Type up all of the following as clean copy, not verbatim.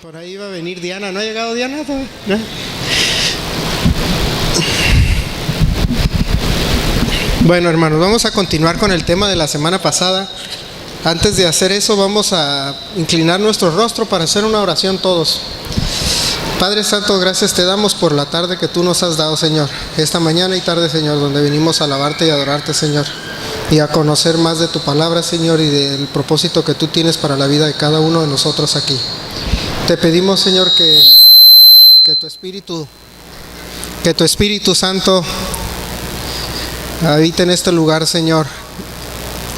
Por ahí va a venir Diana. ¿No ha llegado Diana todavía? ¿No? Bueno, hermanos, vamos a continuar con el tema de la semana pasada. Antes de hacer eso, vamos a inclinar nuestro rostro para hacer una oración todos. Padre Santo, gracias te damos por la tarde que tú nos has dado, Señor. Esta mañana y tarde, Señor, donde venimos a alabarte y adorarte, Señor. Y a conocer más de tu palabra, Señor, y del propósito que tú tienes para la vida de cada uno de nosotros aquí. Te pedimos, Señor, que tu Espíritu Santo habite en este lugar, Señor,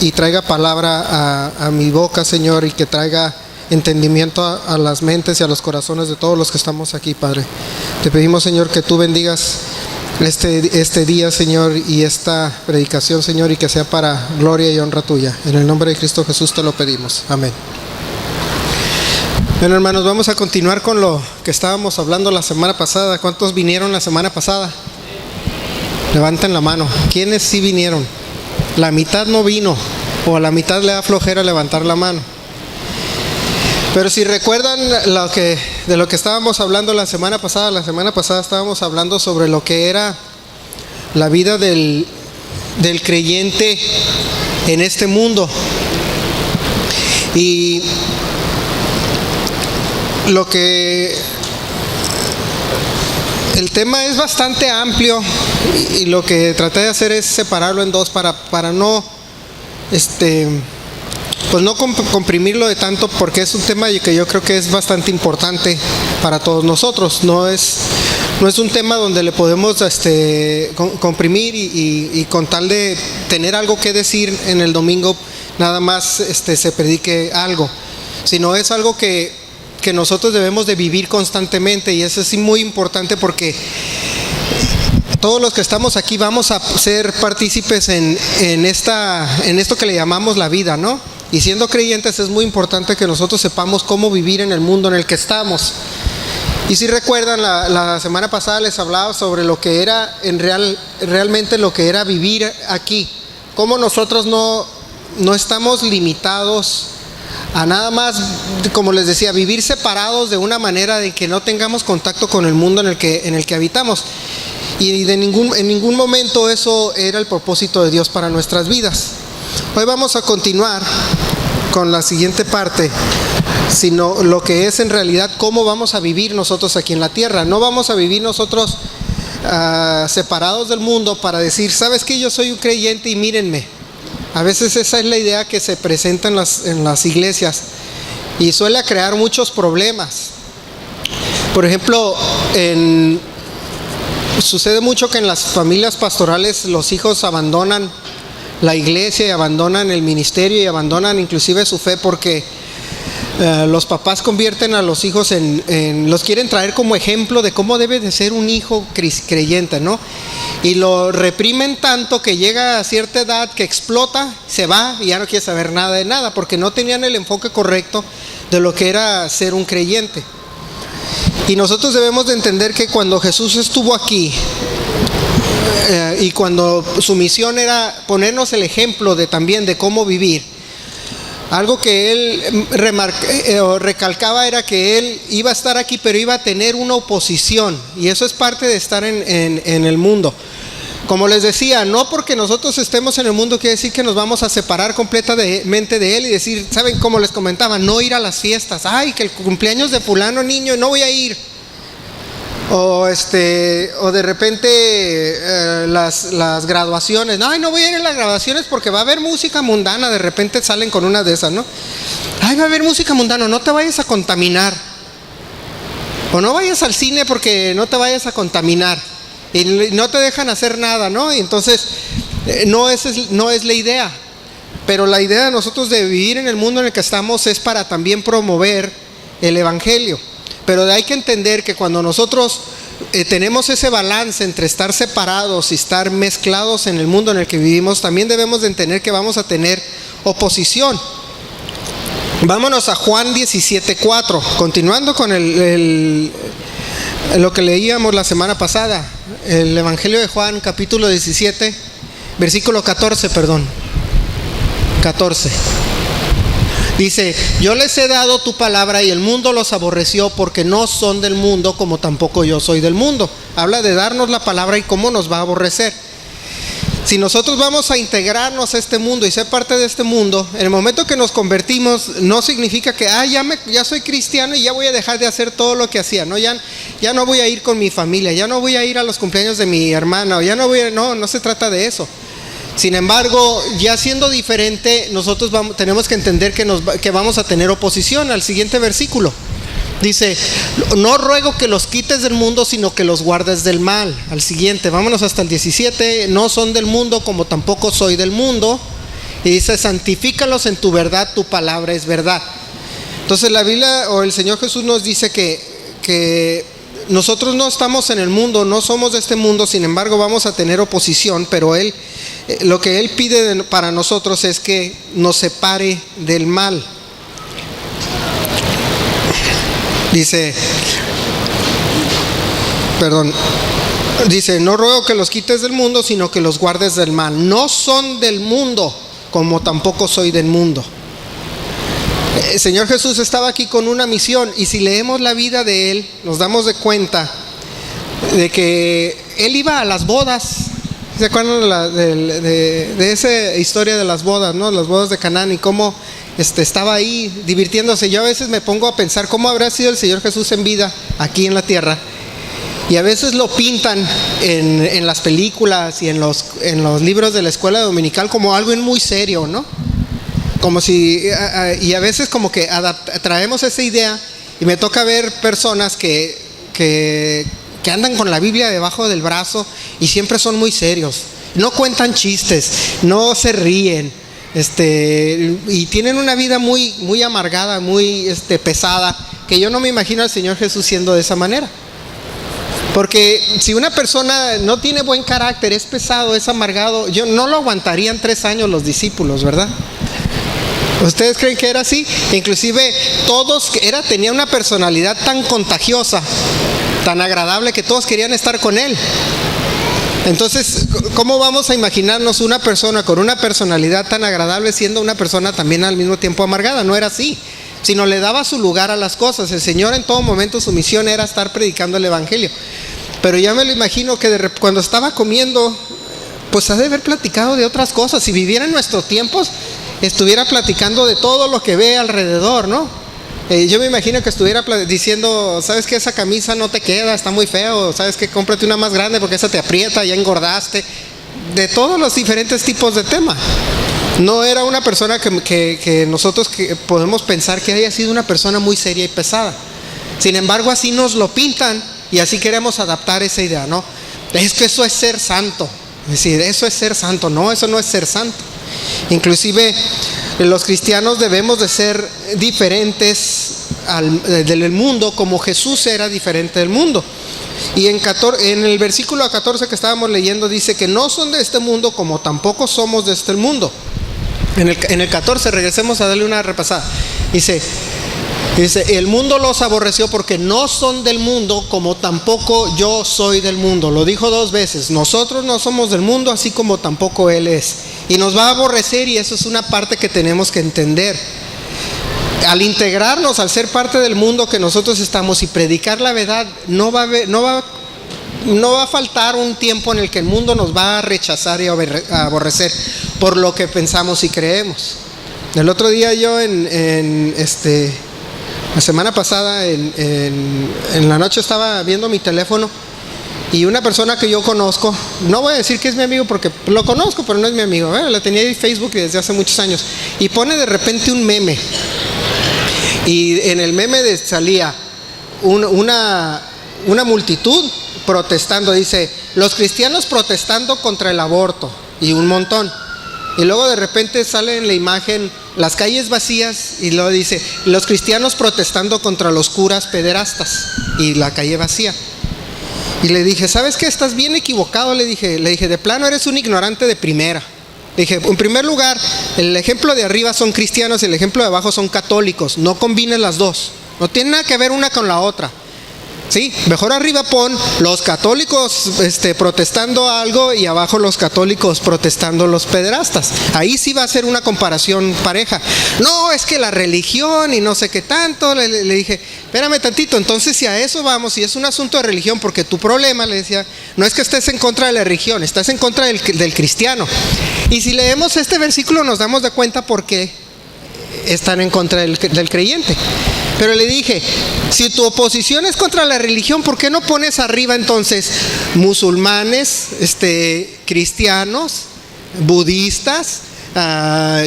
y traiga palabra a mi boca, Señor, y que traiga entendimiento a las mentes y a los corazones de todos los que estamos aquí, Padre. Te pedimos, Señor, que tú bendigas este día, Señor, y esta predicación, Señor, y que sea para gloria y honra tuya. En el nombre de Cristo Jesús te lo pedimos. Amén. Bueno, hermanos, vamos a continuar con lo que estábamos hablando la semana pasada. ¿Cuántos vinieron la semana pasada? Levanten la mano. ¿Quiénes sí vinieron? La mitad no vino, o a la mitad le da flojera levantar la mano. Pero si recuerdan de lo que estábamos hablando la semana pasada estábamos hablando sobre lo que era la vida del creyente en este mundo. Y el tema es bastante amplio y lo que traté de hacer es separarlo en dos para no pues no comprimirlo de tanto, porque es un tema que yo creo que es bastante importante para todos nosotros. No es un tema donde le podemos comprimir y con tal de tener algo que decir en el domingo nada más se predique algo, sino es algo que nosotros debemos de vivir constantemente, y eso es muy importante porque todos los que estamos aquí vamos a ser partícipes en esto que le llamamos la vida, ¿no? Y siendo creyentes es muy importante que nosotros sepamos cómo vivir en el mundo en el que estamos. Y si recuerdan, la semana pasada les hablaba sobre lo que era realmente lo que era vivir aquí. Cómo nosotros no estamos limitados a nada más, como les decía, vivir separados de una manera de que no tengamos contacto con el mundo en el que habitamos. Y en ningún momento eso era el propósito de Dios para nuestras vidas. Hoy vamos a continuar con la siguiente parte, sino lo que es en realidad cómo vamos a vivir nosotros aquí en la tierra. No vamos a vivir nosotros separados del mundo para decir, ¿sabes qué? Yo soy un creyente y mírenme. A veces esa es la idea que se presenta en las iglesias y suele crear muchos problemas. Por ejemplo, sucede mucho que en las familias pastorales los hijos abandonan la iglesia y abandonan el ministerio y abandonan inclusive su fe porque los papás convierten a los hijos los quieren traer como ejemplo de cómo debe de ser un hijo creyente, ¿no? Y lo reprimen tanto que llega a cierta edad que explota, se va y ya no quiere saber nada de nada porque no tenían el enfoque correcto de lo que era ser un creyente. Y nosotros debemos de entender que cuando Jesús estuvo aquí y cuando su misión era ponernos el ejemplo también de cómo vivir, algo que él recalcaba era que él iba a estar aquí, pero iba a tener una oposición, y eso es parte de estar en el mundo. Como les decía, no porque nosotros estemos en el mundo quiere decir que nos vamos a separar completamente de él y decir, ¿saben? Como les comentaba, no ir a las fiestas. Ay, que el cumpleaños de fulano niño, no voy a ir. O de repente las graduaciones. Ay, no voy a ir a las graduaciones porque va a haber música mundana. De repente salen con una de esas, ¿no? Ay, va a haber música mundana, no te vayas a contaminar. O no vayas al cine porque no te vayas a contaminar. Y no te dejan hacer nada, ¿no? Y entonces no es la idea. Pero la idea de nosotros de vivir en el mundo en el que estamos es para también promover el evangelio. Pero hay que entender que cuando nosotros tenemos ese balance entre estar separados y estar mezclados en el mundo en el que vivimos, también debemos de entender que vamos a tener oposición. Vámonos a Juan 17:4, continuando con lo que leíamos la semana pasada, el Evangelio de Juan, capítulo 17, versículo 14. Dice, yo les he dado tu palabra y el mundo los aborreció porque no son del mundo como tampoco yo soy del mundo. Habla de darnos la palabra y cómo nos va a aborrecer. Si nosotros vamos a integrarnos a este mundo y ser parte de este mundo, en el momento que nos convertimos, no significa que ya soy cristiano y ya voy a dejar de hacer todo lo que hacía, ¿no? Ya no voy a ir con mi familia, ya no voy a ir a los cumpleaños de mi hermana, no se trata de eso. Sin embargo, ya siendo diferente, nosotros tenemos que entender que vamos a tener oposición. Al siguiente versículo dice, no ruego que los quites del mundo, sino que los guardes del mal. Al siguiente, vámonos hasta el 17, no son del mundo como tampoco soy del mundo. Y dice, santifícalos en tu verdad, tu palabra es verdad. Entonces la Biblia o el Señor Jesús nos dice que nosotros no estamos en el mundo, no somos de este mundo, sin embargo vamos a tener oposición, pero lo que Él pide para nosotros es que nos separe del mal. Dice, no ruego que los quites del mundo, sino que los guardes del mal. No son del mundo, como tampoco soy del mundo. El Señor Jesús estaba aquí con una misión, y si leemos la vida de Él, nos damos de cuenta de que Él iba a las bodas. ¿Se acuerdan de esa historia de las bodas, ¿no? Las bodas de Canaán y cómo estaba ahí divirtiéndose. Yo a veces me pongo a pensar cómo habrá sido el Señor Jesús en vida aquí en la tierra. Y a veces lo pintan en las películas y en los libros de la escuela dominical como algo muy serio, ¿no? Como si, y a veces como que traemos esa idea y me toca ver personas que andan con la Biblia debajo del brazo y siempre son muy serios, no cuentan chistes, no se ríen, y tienen una vida muy, muy amargada, muy pesada, que yo no me imagino al Señor Jesús siendo de esa manera. Porque si una persona no tiene buen carácter, es pesado, es amargado, yo no lo aguantarían 3 años los discípulos, ¿verdad? ¿Ustedes creen que era así? Inclusive tenía una personalidad tan contagiosa, tan agradable, que todos querían estar con él. Entonces, ¿cómo vamos a imaginarnos una persona con una personalidad tan agradable siendo una persona también al mismo tiempo amargada? No era así, sino le daba su lugar a las cosas. El Señor en todo momento su misión era estar predicando el Evangelio. Pero ya me lo imagino que cuando estaba comiendo, pues ha de haber platicado de otras cosas. Si viviera en nuestros tiempos, estuviera platicando de todo lo que ve alrededor, ¿no? Yo me imagino que estuviera diciendo, ¿sabes qué? Esa camisa no te queda, está muy feo. ¿Sabes qué? Cómprate una más grande porque esa te aprieta, ya engordaste. De todos los diferentes tipos de temas. No era una persona que nosotros podemos pensar que haya sido una persona muy seria y pesada. Sin embargo, así nos lo pintan y así queremos adaptar esa idea, ¿no? Es que eso es ser santo. Es decir, eso es ser santo. No, eso no es ser santo. Inclusive los cristianos debemos de ser diferentes del mundo, como Jesús era diferente del mundo. Y en el versículo 14 que estábamos leyendo dice que no son de este mundo como tampoco somos de este mundo. En el 14, regresemos a darle una repasada. Dice, el mundo los aborreció porque no son del mundo como tampoco yo soy del mundo. Lo dijo 2 veces. Nosotros no somos del mundo así como tampoco Él es. Y nos va a aborrecer, y eso es una parte que tenemos que entender. Al integrarnos, al ser parte del mundo que nosotros estamos y predicar la verdad, no va a faltar un tiempo en el que el mundo nos va a rechazar y a aborrecer por lo que pensamos y creemos. El otro día yo la semana pasada en la noche estaba viendo mi teléfono y una persona que yo conozco, no voy a decir que es mi amigo porque lo conozco, pero no es mi amigo, la tenía en Facebook desde hace muchos años, y pone de repente un meme, y en el meme salía una multitud protestando. Dice, los cristianos protestando contra el aborto, y un montón. Y luego de repente sale en la imagen las calles vacías, y luego dice, los cristianos protestando contra los curas pederastas, y la calle vacía. Y le dije, ¿sabes qué? Estás bien equivocado, le dije, de plano eres un ignorante de primera. Le dije, en primer lugar, el ejemplo de arriba son cristianos y el ejemplo de abajo son católicos. No combines las dos, no tiene nada que ver una con la otra. Sí, mejor arriba pon los católicos protestando algo y abajo los católicos protestando los pederastas. Ahí sí va a ser una comparación pareja. No, es que la religión y no sé qué tanto. Le dije, espérame tantito, entonces si a eso vamos, si es un asunto de religión, porque tu problema, le decía, no es que estés en contra de la religión, estás en contra del cristiano. Y si leemos este versículo nos damos de cuenta por qué están en contra del creyente. Pero le dije, si tu oposición es contra la religión, ¿por qué no pones arriba entonces musulmanes, cristianos, budistas,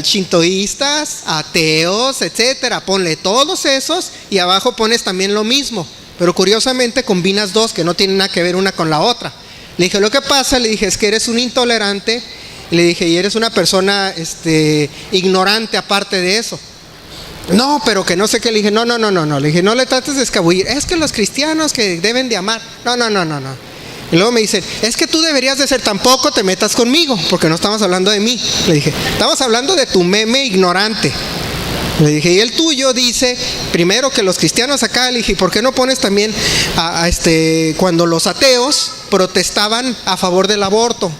shintoístas, ateos, etcétera? Ponle todos esos y abajo pones también lo mismo. Pero curiosamente combinas dos que no tienen nada que ver una con la otra. Le dije, lo que pasa, le dije, es que eres un intolerante. Le dije, y eres una persona ignorante aparte de eso. No, pero que no sé qué. Le dije, no. Le dije, no le trates de escabullir. Es que los cristianos que deben de amar. No. Y luego me dice, es que tú deberías de ser, tampoco te metas conmigo, porque no estamos hablando de mí. Le dije, estamos hablando de tu meme ignorante. Le dije, y el tuyo dice, primero que los cristianos acá. Le dije, ¿por qué no pones también cuando los ateos protestaban a favor del aborto?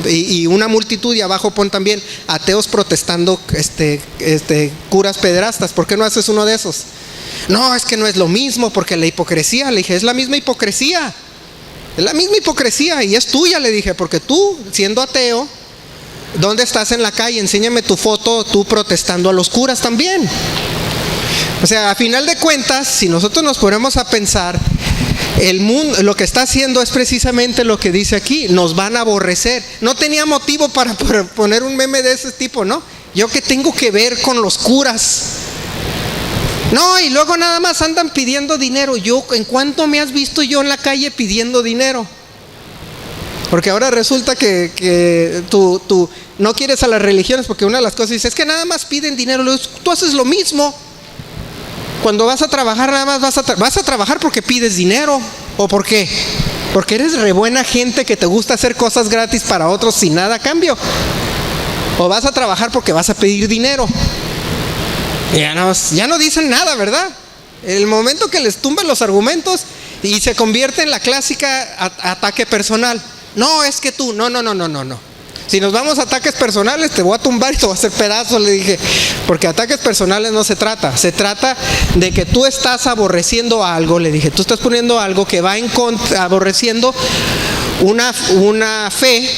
Y una multitud, y abajo pon también ateos protestando curas pederastas. ¿Por qué no haces uno de esos? No, es que no es lo mismo, porque la hipocresía. Le dije, es la misma hipocresía. Es la misma hipocresía y es tuya, le dije, porque tú, siendo ateo, ¿dónde estás en la calle? Enséñame tu foto, tú protestando a los curas también. O sea, a final de cuentas, si nosotros nos ponemos a pensar, el mundo lo que está haciendo es precisamente lo que dice aquí, nos van a aborrecer. No tenía motivo para poner un meme de ese tipo, ¿no? Yo qué tengo que ver con los curas. No, y luego nada más andan pidiendo dinero. Yo, ¿en cuánto me has visto yo en la calle pidiendo dinero? Porque ahora resulta que tú no quieres a las religiones, porque una de las cosas dice, es que nada más piden dinero. Tú haces lo mismo. Cuando vas a trabajar, nada más vas a trabajar porque pides dinero. ¿O por qué? Porque eres re buena gente que te gusta hacer cosas gratis para otros sin nada a cambio. O vas a trabajar porque vas a pedir dinero. Ya no dicen nada, ¿verdad? El momento que les tumban los argumentos y se convierte en la clásica ataque personal. No, es que tú, no. Si nos vamos a ataques personales, te voy a tumbar y te voy a hacer pedazos, le dije. Porque ataques personales no se trata. Se trata de que tú estás aborreciendo algo, le dije. Tú estás poniendo algo que va en contra, aborreciendo una fe.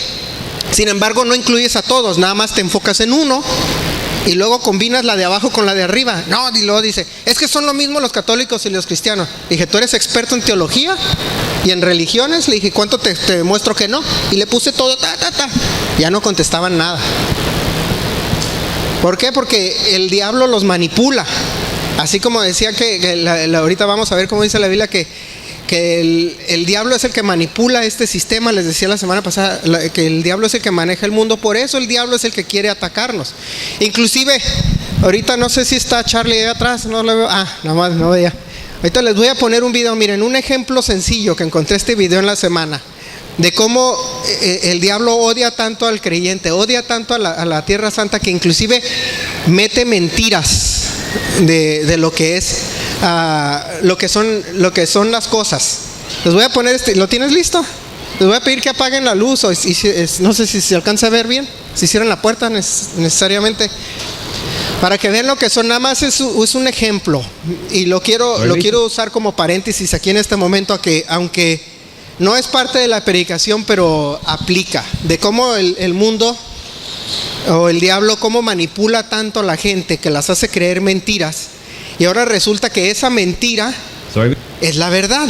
Sin embargo, no incluyes a todos, nada más te enfocas en uno. Y luego combinas la de abajo con la de arriba. No, y luego dice, es que son lo mismo los católicos y los cristianos. Le dije, ¿tú eres experto en teología y en religiones? Le dije, ¿cuánto te demuestro que no? Y le puse todo, Ya no contestaban nada. ¿Por qué? Porque el diablo los manipula. Así como decía ahorita vamos a ver cómo dice la Biblia que el diablo es el que manipula este sistema. Les decía la semana pasada que el diablo es el que maneja el mundo. Por eso el diablo es el que quiere atacarnos. Inclusive, ahorita no sé si está Charlie ahí atrás. No lo veo. Nomás no veía. Ahorita les voy a poner un video. Miren, un ejemplo sencillo que encontré este video en la semana. De cómo el diablo odia tanto al creyente. Odia tanto a la tierra santa que inclusive mete mentiras de lo que es lo que son las cosas. Les voy a poner ¿lo tienes listo? Les voy a pedir que apaguen la luz no sé si se alcanza a ver bien, si cierran la puerta necesariamente, para que vean lo que son. Nada más es un ejemplo y lo quiero usar como paréntesis aquí en este momento, aunque no es parte de la predicación, pero aplica de cómo el mundo o el diablo cómo manipula tanto a la gente que las hace creer mentiras. Y ahora resulta que esa mentira es la verdad.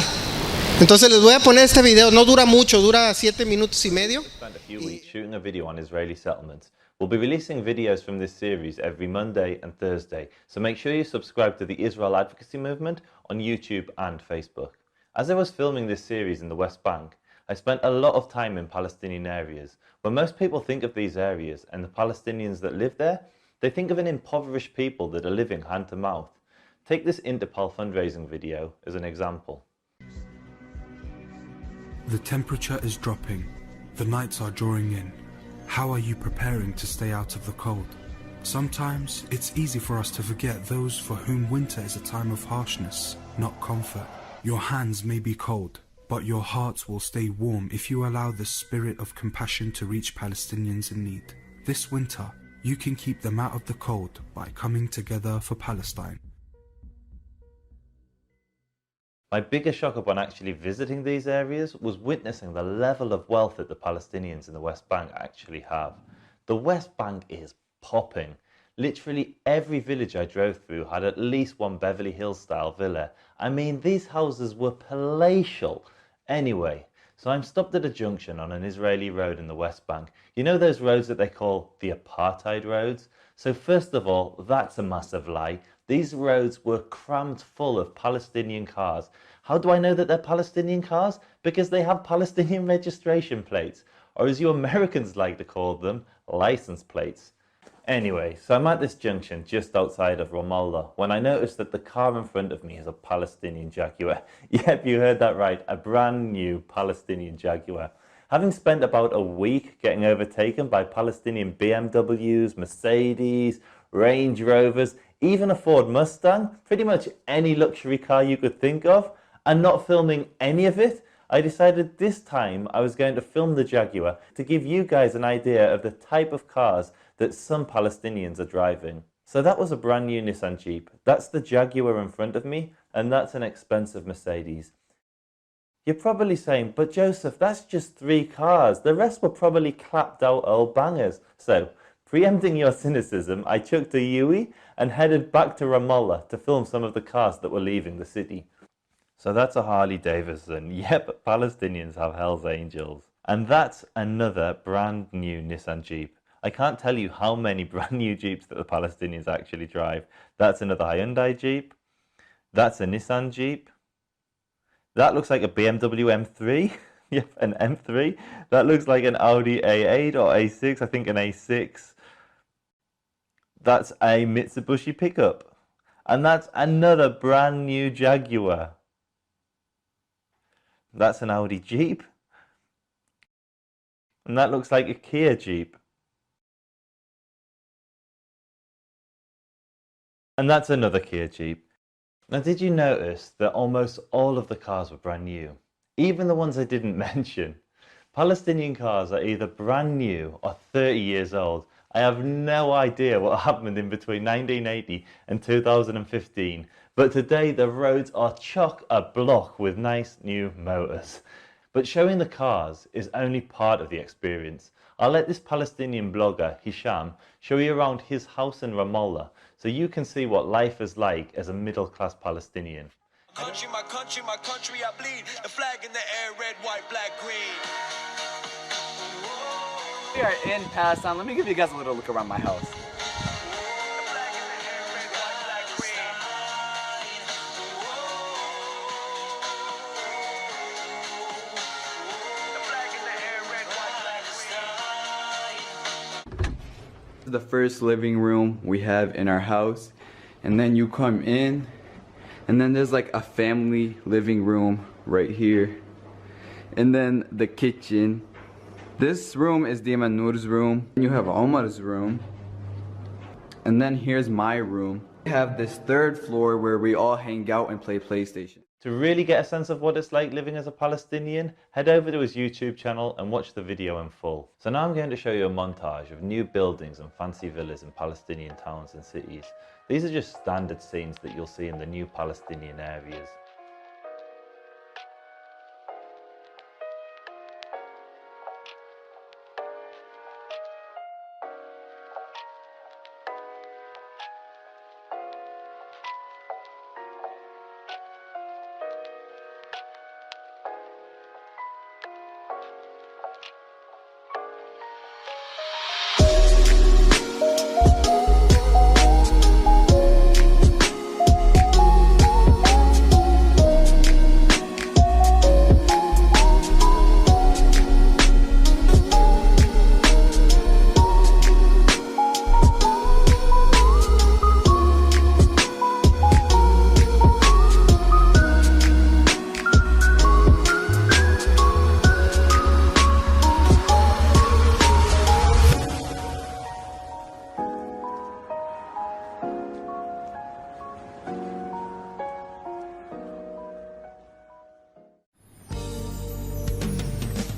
Entonces les voy a poner este video. No dura mucho, dura 7 minutos y medio. Shooting a video on Israeli settlements. We'll be releasing videos from this series every Monday and Thursday, so make sure you subscribe to the Israel Advocacy Movement on YouTube and Facebook. As I was filming this series in the West Bank, I spent a lot of time in Palestinian areas. When most people think of these areas and the Palestinians that live there, they think of an impoverished people that are living hand to mouth. Take this Interpol fundraising video as an example. The temperature is dropping. The nights are drawing in. How are you preparing to stay out of the cold? Sometimes it's easy for us to forget those for whom winter is a time of harshness, not comfort. Your hands may be cold, but your hearts will stay warm if you allow the spirit of compassion to reach Palestinians in need. This winter, you can keep them out of the cold by coming together for Palestine. My biggest shock upon actually visiting these areas was witnessing the level of wealth that the Palestinians in the West Bank actually have. The West Bank is popping. Literally every village I drove through had at least one Beverly Hills style villa. I mean, these houses were palatial. Anyway, so I'm stopped at a junction on an Israeli road in the West Bank. You know those roads that they call the apartheid roads? So first of all, that's a massive lie. These roads were crammed full of Palestinian cars. How do I know that they're Palestinian cars? Because they have Palestinian registration plates, or as you Americans like to call them, license plates. Anyway, so I'm at this junction just outside of Ramallah when I noticed that the car in front of me is a Palestinian Jaguar. Yep, you heard that right, a brand new Palestinian Jaguar. Having spent about a week getting overtaken by Palestinian BMWs, Mercedes, Range Rovers, even a Ford Mustang, pretty much any luxury car you could think of, and not filming any of it, I decided this time I was going to film the Jaguar to give you guys an idea of the type of cars that some Palestinians are driving. So that was a brand new Nissan Jeep. That's the Jaguar in front of me, and that's an expensive Mercedes. You're probably saying, but Joseph, that's just 3 cars. The rest were probably clapped out old bangers. So, preempting your cynicism, I chucked a Yui and headed back to Ramallah to film some of the cars that were leaving the city. So that's a Harley Davidson. Yep, Palestinians have Hell's Angels. And that's another brand new Nissan Jeep. I can't tell you how many brand new Jeeps that the Palestinians actually drive. That's another Hyundai Jeep. That's a Nissan Jeep. That looks like a BMW M3. Yep, an M3. That looks like an Audi A8 or A6. I think an A6. That's a Mitsubishi pickup. And that's another brand new Jaguar. That's an Audi Jeep. And that looks like a Kia Jeep. And that's another Kia Jeep. Now, did you notice that almost all of the cars were brand new? Even the ones I didn't mention. Palestinian cars are either brand new or 30 years old. I have no idea what happened in between 1980 and 2015. But today the roads are chock-a-block with nice new motors. But showing the cars is only part of the experience. I'll let this Palestinian blogger, Hisham, show you around his house in Ramallah so you can see what life is like as a middle-class Palestinian. Country, my country, my country, I bleed. The flag in the air, red, white, black, green. We are in Palestine. Let me give you guys a little look around my house. The first living room we have in our house, and then you come in, and then there's like a family living room right here, and then the kitchen. This room is Dima Noor's room. You have Omar's room, and then here's my room. We have this 3rd floor where we all hang out and play PlayStation. To really get a sense of what it's like living as a Palestinian, head over to his YouTube channel and watch the video in full. So now I'm going to show you a montage of new buildings and fancy villas in Palestinian towns and cities. These are just standard scenes that you'll see in the new Palestinian areas.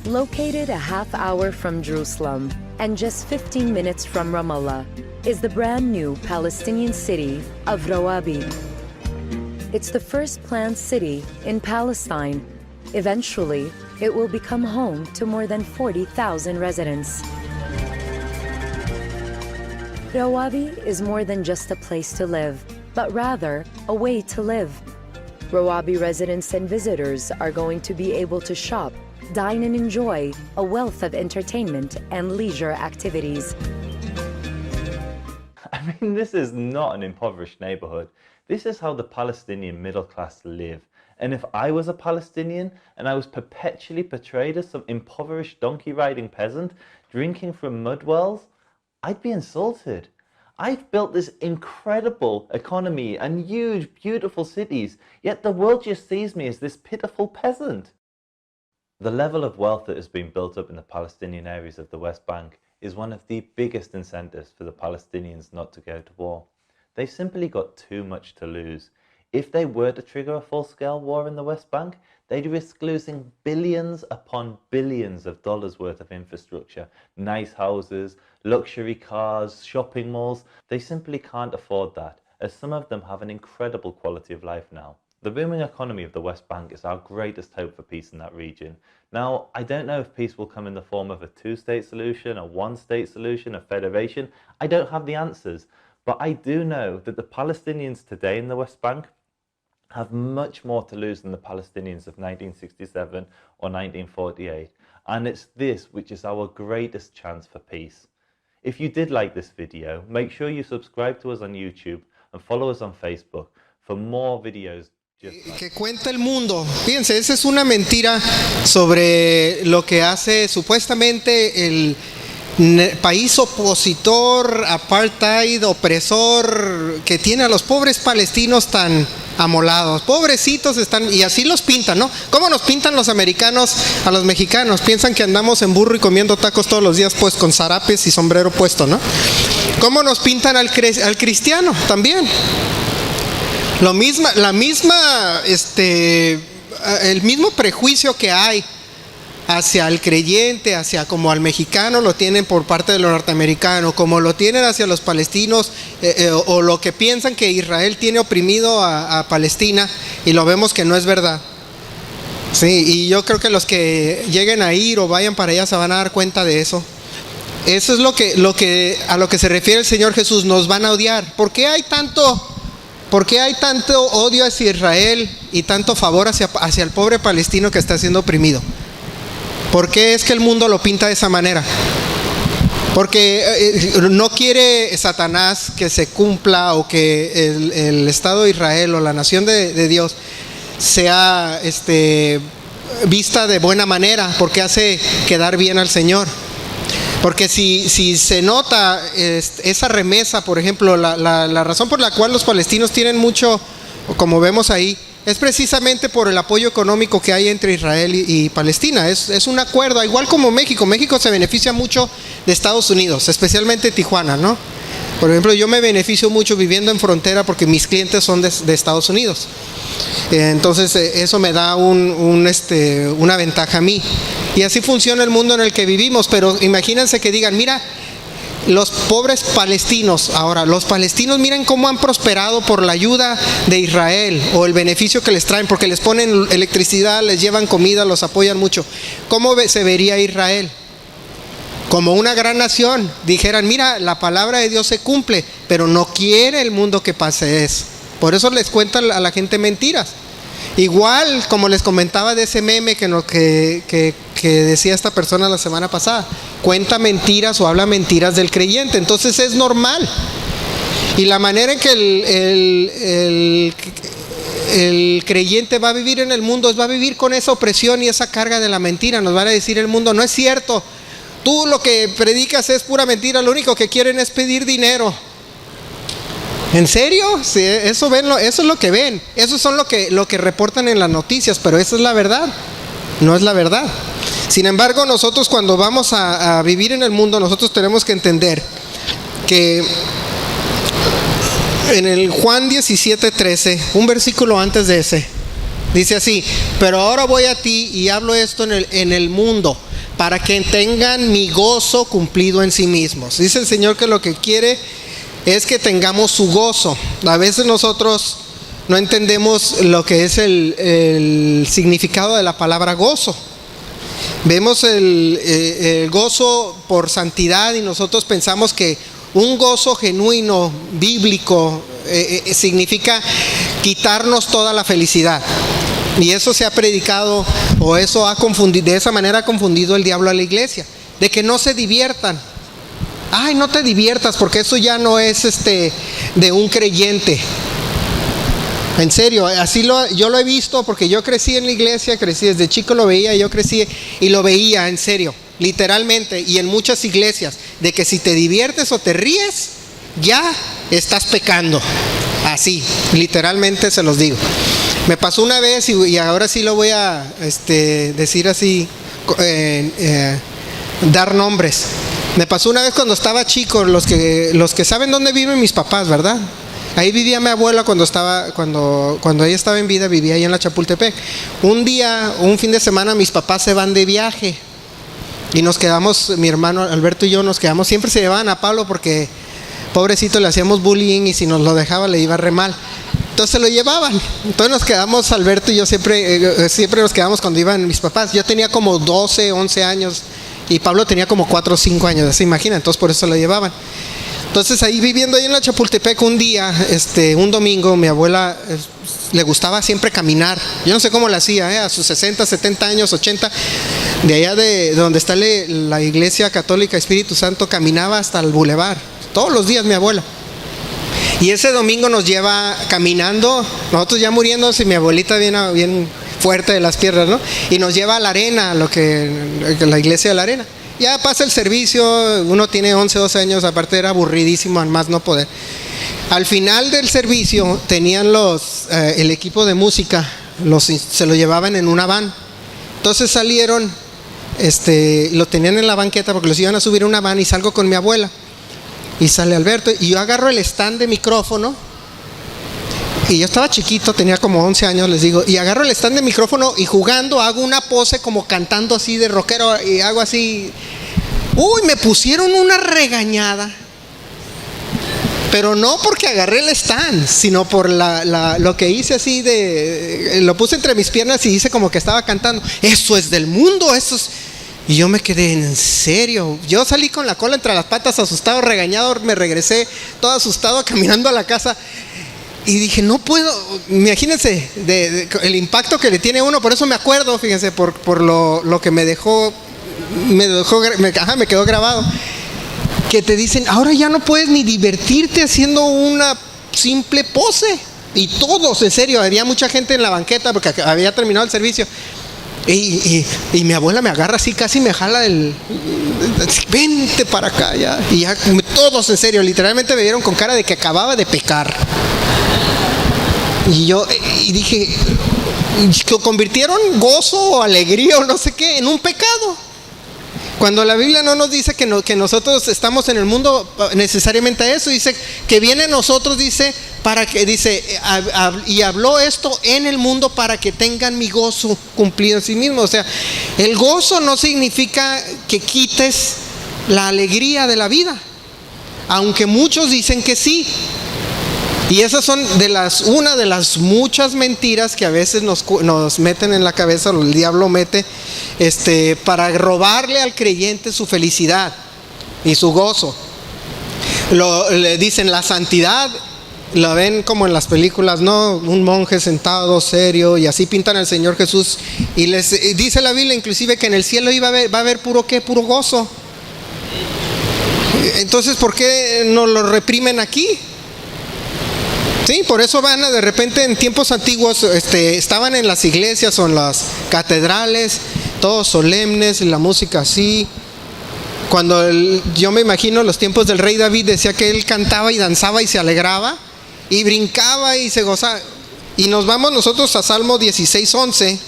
Located a half hour from Jerusalem and just 15 minutes from Ramallah is the brand new Palestinian city of Rawabi. It's the first planned city in Palestine. Eventually, it will become home to more than 40,000 residents. Rawabi is more than just a place to live, but rather a way to live. Rawabi residents and visitors are going to be able to shop, dine and enjoy a wealth of entertainment and leisure activities. I mean, this is not an impoverished neighborhood. This is how the Palestinian middle class live. And if I was a Palestinian and I was perpetually portrayed as some impoverished donkey riding peasant drinking from mud wells, I'd be insulted. I've built this incredible economy and huge, beautiful cities, yet the world just sees me as this pitiful peasant. The level of wealth that has been built up in the Palestinian areas of the West Bank is one of the biggest incentives for the Palestinians not to go to war. They've simply got too much to lose. If they were to trigger a full-scale war in the West Bank, they'd risk losing billions upon billions of dollars worth of infrastructure, nice houses, luxury cars, shopping malls. They simply can't afford that, as some of them have an incredible quality of life now. The booming economy of the West Bank is our greatest hope for peace in that region. Now, I don't know if peace will come in the form of a two-state solution, a one-state solution, a federation. I don't have the answers, but I do know that the Palestinians today in the West Bank have much more to lose than the Palestinians of 1967 or 1948. And it's this which is our greatest chance for peace. If you did like this video, make sure you subscribe to us on YouTube and follow us on Facebook for more videos. Que cuenta el mundo. Fíjense, esa es una mentira sobre lo que hace supuestamente el país opositor, apartheid, opresor, que tiene a los pobres palestinos tan amolados. Pobrecitos están, y así los pintan, ¿no? ¿Cómo nos pintan los americanos a los mexicanos? Piensan que andamos en burro y comiendo tacos todos los días, pues con zarapes y sombrero puesto, ¿no? ¿Cómo nos pintan al cristiano también? El mismo prejuicio que hay hacia el creyente, hacia como al mexicano lo tienen por parte de los norteamericanos, como lo tienen hacia los palestinos, o lo que piensan que Israel tiene oprimido a Palestina, y lo vemos que no es verdad. Sí, y yo creo que los que lleguen a ir o vayan para allá se van a dar cuenta de eso. Eso es a lo que se refiere el Señor Jesús. Nos van a odiar. ¿Por qué hay tanto odio hacia Israel y tanto favor hacia el pobre palestino que está siendo oprimido? ¿Por qué es que el mundo lo pinta de esa manera? Porque no quiere Satanás que se cumpla, o que el Estado de Israel o la nación de Dios sea vista de buena manera, porque hace quedar bien al Señor. Porque si se nota esa remesa, por ejemplo, la razón por la cual los palestinos tienen mucho, como vemos ahí, es precisamente por el apoyo económico que hay entre Israel y Palestina. Es un acuerdo, igual como México. México se beneficia mucho de Estados Unidos, especialmente Tijuana, ¿no? Por ejemplo, yo me beneficio mucho viviendo en frontera porque mis clientes son de Estados Unidos. Entonces eso me da una ventaja a mí. Y así funciona el mundo en el que vivimos. Pero imagínense que digan, mira, los pobres palestinos, ahora los palestinos miren cómo han prosperado por la ayuda de Israel o el beneficio que les traen, porque les ponen electricidad, les llevan comida, los apoyan mucho. ¿Cómo se vería Israel? Como una gran nación. Dijeran, mira, la palabra de Dios se cumple, pero no quiere el mundo que pase eso. Por eso les cuentan a la gente mentiras. Igual como les comentaba de ese meme que decía esta persona la semana pasada, cuenta mentiras o habla mentiras del creyente. Entonces es normal. Y la manera en que el creyente va a vivir en el mundo va a vivir con esa opresión y esa carga de la mentira. Nos van a decir el mundo, no es cierto, tú lo que predicas es pura mentira, lo único que quieren es pedir dinero. ¿En serio? Sí, eso es lo que ven. Eso son lo que reportan en las noticias, pero esa es la verdad. No es la verdad. Sin embargo, nosotros cuando vamos a vivir en el mundo, nosotros tenemos que entender que en el Juan 17:13, un versículo antes de ese, Dice así: pero ahora voy a ti y hablo esto en el mundo, para que tengan mi gozo cumplido en sí mismos. Dice el Señor que lo que quiere es que tengamos su gozo. A veces nosotros no entendemos lo que es el significado de la palabra gozo. Vemos el gozo por santidad y nosotros pensamos que un gozo genuino, bíblico, significa quitarnos toda la felicidad. Y eso se ha predicado, o eso ha confundido, de esa manera ha confundido el diablo a la iglesia, de que no se diviertan. Ay, no te diviertas, porque eso ya no es de un creyente. En serio, yo lo he visto, porque yo crecí en la iglesia, crecí desde chico, lo veía, yo crecí y lo veía, en serio, literalmente, y en muchas iglesias, de que si te diviertes o te ríes, ya estás pecando. Así, literalmente se los digo. Me pasó una vez, y ahora sí lo voy a decir así, dar nombres. Me pasó una vez cuando estaba chico, los que saben dónde viven mis papás, ¿verdad? Ahí vivía mi abuela cuando ella estaba en vida, vivía ahí en la Chapultepec. Un fin de semana, mis papás se van de viaje y nos quedamos, mi hermano Alberto y yo nos quedamos. Siempre se llevaban a Pablo porque pobrecito le hacíamos bullying y si nos lo dejaba le iba re mal. Entonces lo llevaban. Entonces nos quedamos, Alberto y yo siempre nos quedamos cuando iban mis papás. Yo tenía como 12, 11 años y Pablo tenía como 4 o 5 años, ¿se imagina? Entonces por eso lo llevaban. Entonces ahí viviendo ahí en la Chapultepec un día, un domingo, mi abuela le gustaba siempre caminar. Yo no sé cómo la hacía, a sus 60, 70 años, 80, de allá de donde está la iglesia católica Espíritu Santo, caminaba hasta el bulevar. Todos los días mi abuela. Y ese domingo nos lleva caminando, nosotros ya muriéndonos y mi abuelita bien fuerte de las piernas, ¿no? Y nos lleva a la arena, la iglesia de la arena. Ya pasa el servicio, uno tiene 11, 12 años, aparte era aburridísimo, al más no poder. Al final del servicio tenían el equipo de música, se lo llevaban en una van. Entonces salieron, lo tenían en la banqueta porque los iban a subir a una van y salgo con mi abuela. Y sale Alberto y yo agarro el stand de micrófono. Y yo estaba chiquito, tenía como 11 años, les digo, y agarro el stand de micrófono y jugando hago una pose como cantando así de rockero y hago así. Uy, me pusieron una regañada. Pero no porque agarré el stand, sino por lo que hice así lo puse entre mis piernas y hice como que estaba cantando. Eso es del mundo, eso es. Y yo me quedé, ¿en serio? Yo salí con la cola entre las patas, asustado, regañado, me regresé todo asustado caminando a la casa. Y dije, no puedo, imagínense el impacto que le tiene uno, por eso me acuerdo, fíjense, por lo que me quedó grabado. Que te dicen, ahora ya no puedes ni divertirte haciendo una simple pose. Y todos, en serio, había mucha gente en la banqueta porque había terminado el servicio. Y mi abuela me agarra así, casi me jala vente para acá ya. Y ya todos, en serio, literalmente me vieron con cara de que acababa de pecar. Y dije, convirtieron gozo o alegría o no sé qué en un pecado. Cuando la Biblia no nos dice que nosotros estamos en el mundo necesariamente a eso, dice que viene a nosotros, y habló esto en el mundo para que tengan mi gozo cumplido en sí mismo. O sea, el gozo no significa que quites la alegría de la vida, aunque muchos dicen que sí. Y esas son una de las muchas mentiras que a veces nos meten en la cabeza, o el diablo mete, para robarle al creyente su felicidad y su gozo. Le dicen la santidad, la ven como en las películas, ¿no? Un monje sentado, serio, y así pintan al Señor Jesús. Y les dice la Biblia inclusive que en el cielo va a haber puro gozo. Entonces, ¿por qué no lo reprimen aquí? Sí, por eso van de repente en tiempos antiguos, estaban en las iglesias o en las catedrales, todos solemnes, la música así. Cuando yo me imagino los tiempos del rey David, decía que él cantaba y danzaba y se alegraba y brincaba y se gozaba. Y nos vamos nosotros a Salmo 16:11.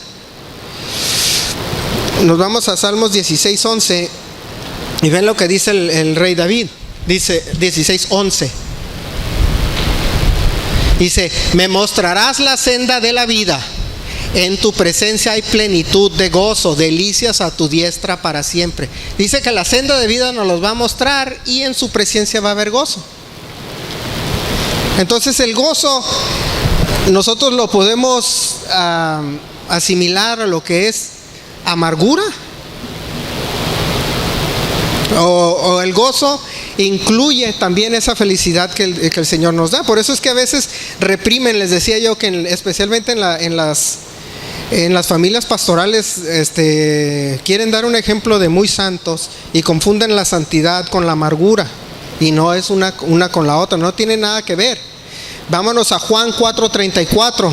Nos vamos a Salmos 16:11 y ven lo que dice el rey David. Dice 16:11. Dice, me mostrarás la senda de la vida, En tu presencia hay plenitud de gozo, delicias a tu diestra para siempre. Dice que la senda de vida nos los va a mostrar y en su presencia va a haber gozo. Entonces el gozo nosotros lo podemos asimilar a lo que es amargura, o el gozo incluye también esa felicidad que el Señor nos da. Por eso es que a veces reprimen, les decía yo, que especialmente en las familias pastorales quieren dar un ejemplo de muy santos y confunden la santidad con la amargura, y no es una con la otra, no tiene nada que ver. Vámonos a Juan 4:34.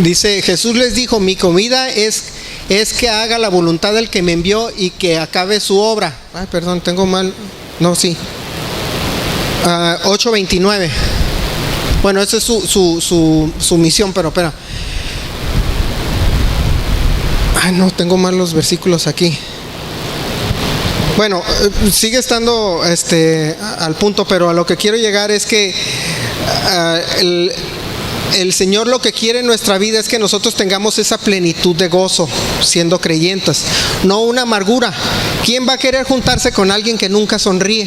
Dice, Jesús les dijo: mi comida es que haga la voluntad del que me envió y que acabe su obra. Ay, perdón, tengo mal. No, sí. 8:29. Bueno, esa es su misión, pero espera. Ay, no, tengo mal los versículos aquí. Bueno, sigue estando al punto, pero a lo que quiero llegar es que el Señor lo que quiere en nuestra vida es que nosotros tengamos esa plenitud de gozo siendo creyentes, no una amargura. ¿Quién va a querer juntarse con alguien que nunca sonríe?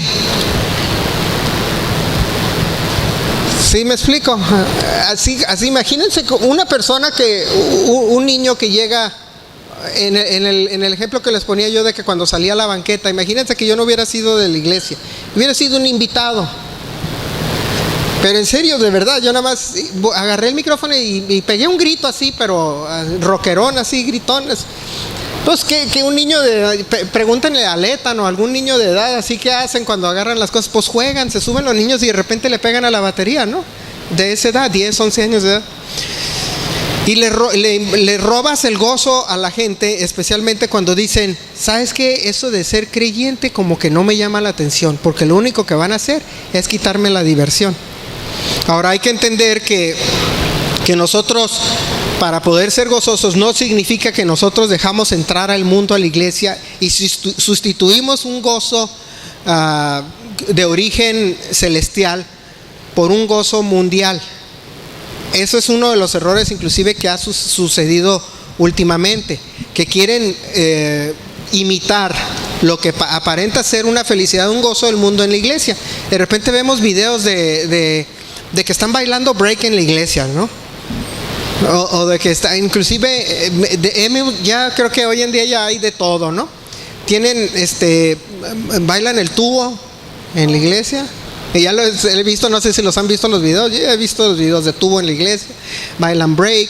¿Sí me explico? Así imagínense una persona un niño que llega en el ejemplo que les ponía yo de que cuando salía a la banqueta, imagínense que yo no hubiera sido de la iglesia, hubiera sido un invitado. Pero en serio, de verdad, yo nada más agarré el micrófono y pegué un grito así, pero rockerón, así, gritones. Entonces, que un niño pregúntenle a Letan o algún niño de edad, así que hacen cuando agarran las cosas, pues juegan, se suben los niños y de repente le pegan a la batería, ¿no? De esa edad, 10, 11 años de edad. Y le robas el gozo a la gente, especialmente cuando dicen, ¿sabes qué? Eso de ser creyente como que no me llama la atención, porque lo único que van a hacer es quitarme la diversión. Ahora hay que entender que nosotros, para poder ser gozosos, no significa que nosotros dejamos entrar al mundo a la iglesia y sustituimos un gozo de origen celestial por un gozo mundial. Eso es uno de los errores inclusive que ha sucedido últimamente, que quieren imitar lo que aparenta ser una felicidad, un gozo del mundo en la iglesia. De repente vemos videos de que están bailando break en la iglesia, ¿no? O de que está, inclusive ya creo que hoy en día ya hay de todo, ¿no? Tienen bailan el tubo en la iglesia. Y ya los he visto, no sé si los han visto los videos. Yo he visto los videos de tubo en la iglesia. Bailan break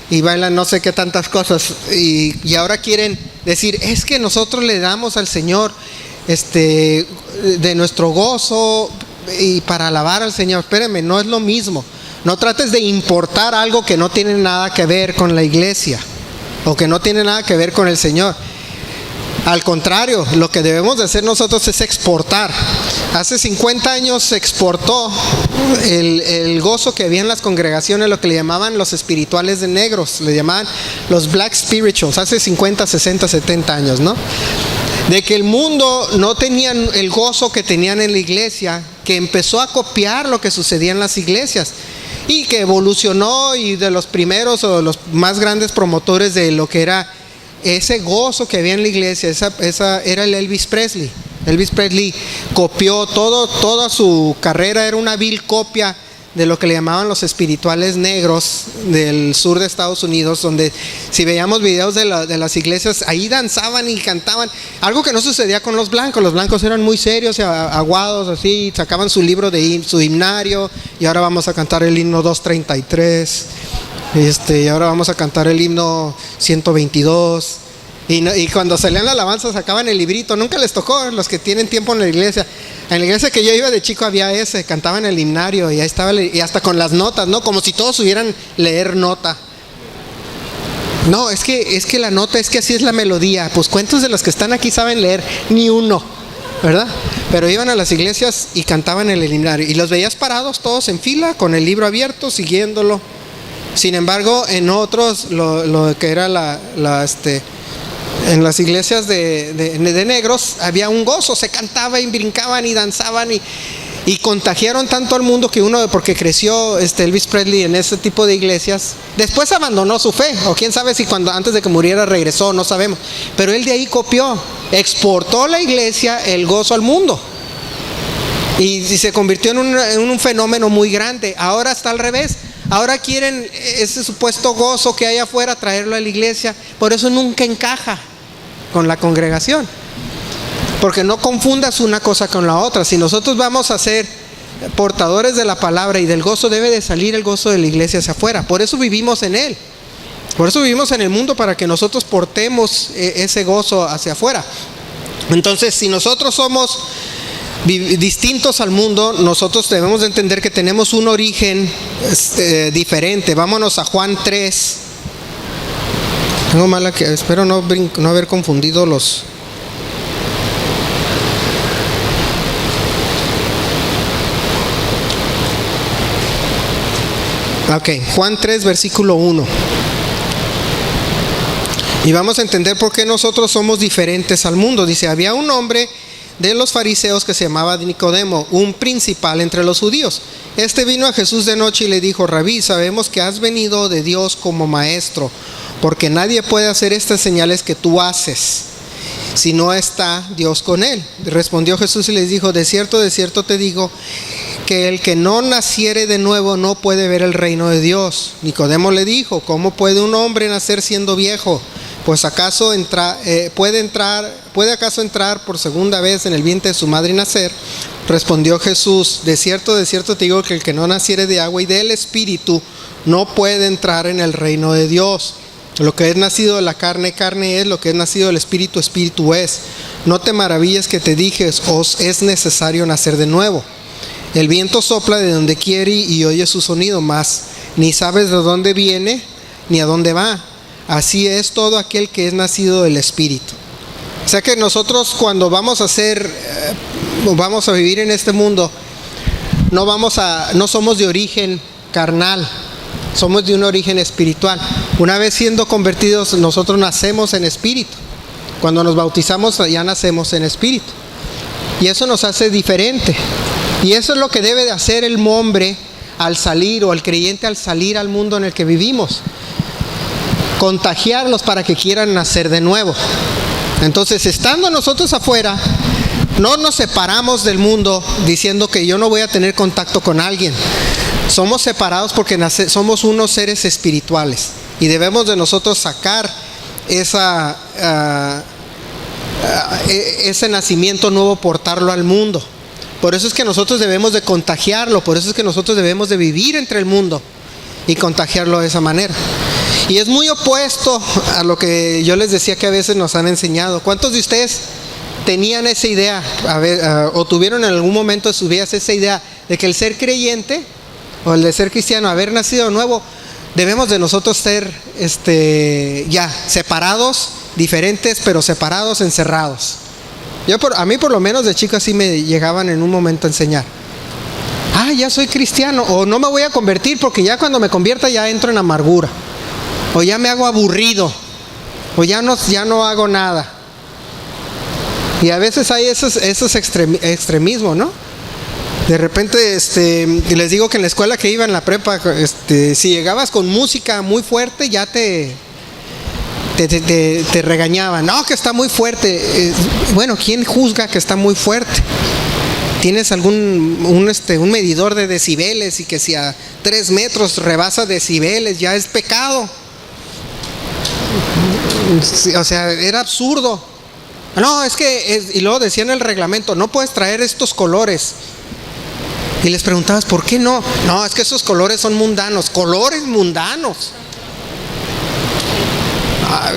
y bailan no sé qué tantas cosas. Y ahora quieren decir, es que nosotros le damos al Señor de nuestro gozo y para alabar al Señor. Espérenme, no es lo mismo. No trates de importar algo que no tiene nada que ver con la iglesia o que no tiene nada que ver con el Señor. Al contrario, lo que debemos de hacer nosotros es exportar. Hace 50 años se exportó el gozo que había en las congregaciones, lo que le llamaban los espirituales de negros, le llamaban los black spirituals, hace 50, 60, 70 años, ¿no? De que el mundo no tenía el gozo que tenían en la iglesia, que empezó a copiar lo que sucedía en las iglesias y que evolucionó, y de los primeros o de los más grandes promotores de lo que era ese gozo que había en la iglesia, esa era el Elvis Presley. Elvis Presley copió toda su carrera, era una vil copia de lo que le llamaban los espirituales negros del sur de Estados Unidos, donde si veíamos videos de las iglesias, ahí danzaban y cantaban, algo que no sucedía con los blancos. Los blancos eran muy serios y aguados, así, sacaban su libro su himnario, y ahora vamos a cantar el himno 233, y ahora vamos a cantar el himno 122. Y cuando salían la alabanza sacaban el librito. Nunca les tocó, los que tienen tiempo en la iglesia. En la iglesia que yo iba de chico había cantaban el himnario y ahí estaba, y hasta con las notas, ¿no? Como si todos subieran leer nota. No, es que la nota, es que así es la melodía. Pues ¿cuántos de los que están aquí saben leer? Ni uno, ¿verdad? Pero iban a las iglesias y cantaban el himnario y los veías parados todos en fila con el libro abierto, siguiéndolo. Sin embargo, en otros, lo que era en las iglesias de negros había un gozo, se cantaba y brincaban y danzaban Y contagiaron tanto al mundo que uno, porque creció Elvis Presley en ese tipo de iglesias, después abandonó su fe, o quién sabe si antes de que muriera regresó, no sabemos. Pero él de ahí copió, exportó la iglesia el gozo al mundo. Y se convirtió en un fenómeno muy grande. Ahora está al revés. Ahora quieren ese supuesto gozo que hay afuera traerlo a la iglesia. Por eso nunca encaja con la congregación. Porque no confundas una cosa con la otra. Si nosotros vamos a ser portadores de la palabra y del gozo, debe de salir el gozo de la iglesia hacia afuera. Por eso vivimos en él. Por eso vivimos en el mundo, para que nosotros portemos ese gozo hacia afuera. Entonces, si nosotros somos distintos al mundo, nosotros debemos de entender que tenemos un origen diferente. Vámonos a Juan 3. Tengo mala que espero no haber confundido los. Ok, Juan 3, versículo 1. Y vamos a entender por qué nosotros somos diferentes al mundo. Dice: había un hombre de los fariseos que se llamaba Nicodemo, un principal entre los judíos. Este vino a Jesús de noche y le dijo: Rabí, sabemos que has venido de Dios como maestro, porque nadie puede hacer estas señales que tú haces si no está Dios con él. Respondió Jesús y les dijo: de cierto te digo, que el que no naciere de nuevo no puede ver el reino de Dios. Nicodemo le dijo: ¿cómo puede un hombre nacer siendo viejo? Pues acaso ¿puede acaso entrar por segunda vez en el vientre de su madre y nacer? Respondió Jesús: de cierto te digo, que el que no naciere de agua y del Espíritu no puede entrar en el reino de Dios. Lo que es nacido de la carne, carne es; lo que es nacido del Espíritu, Espíritu es. No te maravilles que te dije: os es necesario nacer de nuevo. El viento sopla de donde quiere y oye su sonido, mas ni sabes de dónde viene ni a dónde va. Así es todo aquel que es nacido del Espíritu. O sea que nosotros, cuando vamos a vivir en este mundo, no somos de origen carnal, somos de un origen espiritual. Una vez siendo convertidos, nosotros nacemos en espíritu. Cuando nos bautizamos, ya nacemos en espíritu. Y eso nos hace diferente. Y eso es lo que debe de hacer el hombre al salir, o el creyente al salir al mundo en el que vivimos: contagiarlos para que quieran nacer de nuevo. Entonces, estando nosotros afuera, no nos separamos del mundo diciendo que yo no voy a tener contacto con alguien. Somos separados porque somos unos seres espirituales, y debemos de nosotros sacar ese nacimiento nuevo, portarlo al mundo. Por eso es que nosotros debemos de contagiarlo. Por eso es que nosotros debemos de vivir entre el mundo y contagiarlo de esa manera. Y es muy opuesto a lo que yo les decía que a veces nos han enseñado. ¿Cuántos de ustedes tenían esa idea, o tuvieron en algún momento de sus vidas esa idea de que el ser creyente, o el de ser cristiano, haber nacido de nuevo, debemos de nosotros ser ya separados, diferentes, pero separados, encerrados? A mí por lo menos de chico así me llegaban en un momento a enseñar: ya soy cristiano, o no me voy a convertir porque ya cuando me convierta ya entro en amargura, o ya me hago aburrido, o ya no hago nada. Y a veces hay esos extremismos, ¿no? De repente les digo que en la escuela que iba, en la prepa, si llegabas con música muy fuerte, ya te regañaban. No, que está muy fuerte. Bueno, ¿quién juzga que está muy fuerte? ¿Tienes un medidor de decibeles? Y que si a 3 metros rebasa decibeles, ya es pecado. O sea, era absurdo. No, es que y luego decían en el reglamento: no puedes traer estos colores. Y les preguntabas: ¿por qué no? No, es que esos colores son mundanos. Colores mundanos.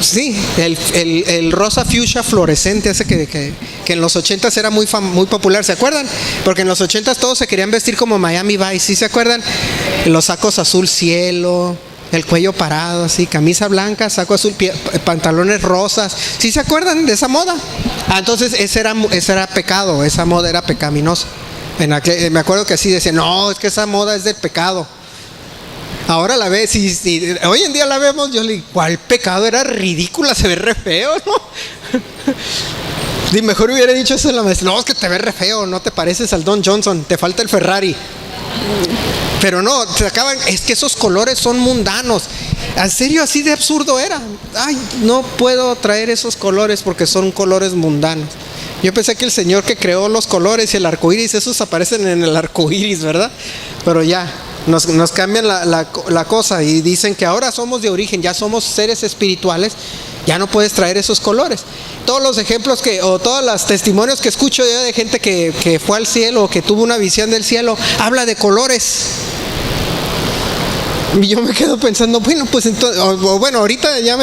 Sí, el rosa fuchsia fluorescente, ese que en los 80s era muy popular, ¿se acuerdan? Porque en los 80s todos se querían vestir como Miami Vice, ¿sí se acuerdan? Los sacos azul cielo, el cuello parado así, camisa blanca, saco azul, pantalones rosas. ¿Sí se acuerdan de esa moda? Entonces ese era pecado, esa moda era pecaminosa. Me acuerdo que así decían: no, es que esa moda es del pecado. Ahora la ves y hoy en día la vemos, yo le digo: ¿cuál pecado? Era ridícula, se ve re feo, ¿no? Y mejor hubiera dicho eso en la maestría. No, es que te ves re feo, no te pareces al Don Johnson, te falta el Ferrari. Pero no, se acaban, es que esos colores son mundanos. En serio, así de absurdo era. Ay, no puedo traer esos colores porque son colores mundanos. Yo pensé que el Señor que creó los colores y el arco iris, esos aparecen en el arco iris, ¿verdad? Pero ya, nos cambian la cosa y dicen que ahora somos de origen, ya somos seres espirituales, ya no puedes traer esos colores. Todos los ejemplos o todos los testimonios que escucho yo de gente que fue al cielo o que tuvo una visión del cielo, habla de colores. Y yo me quedo pensando, bueno, pues entonces, bueno, ahorita ya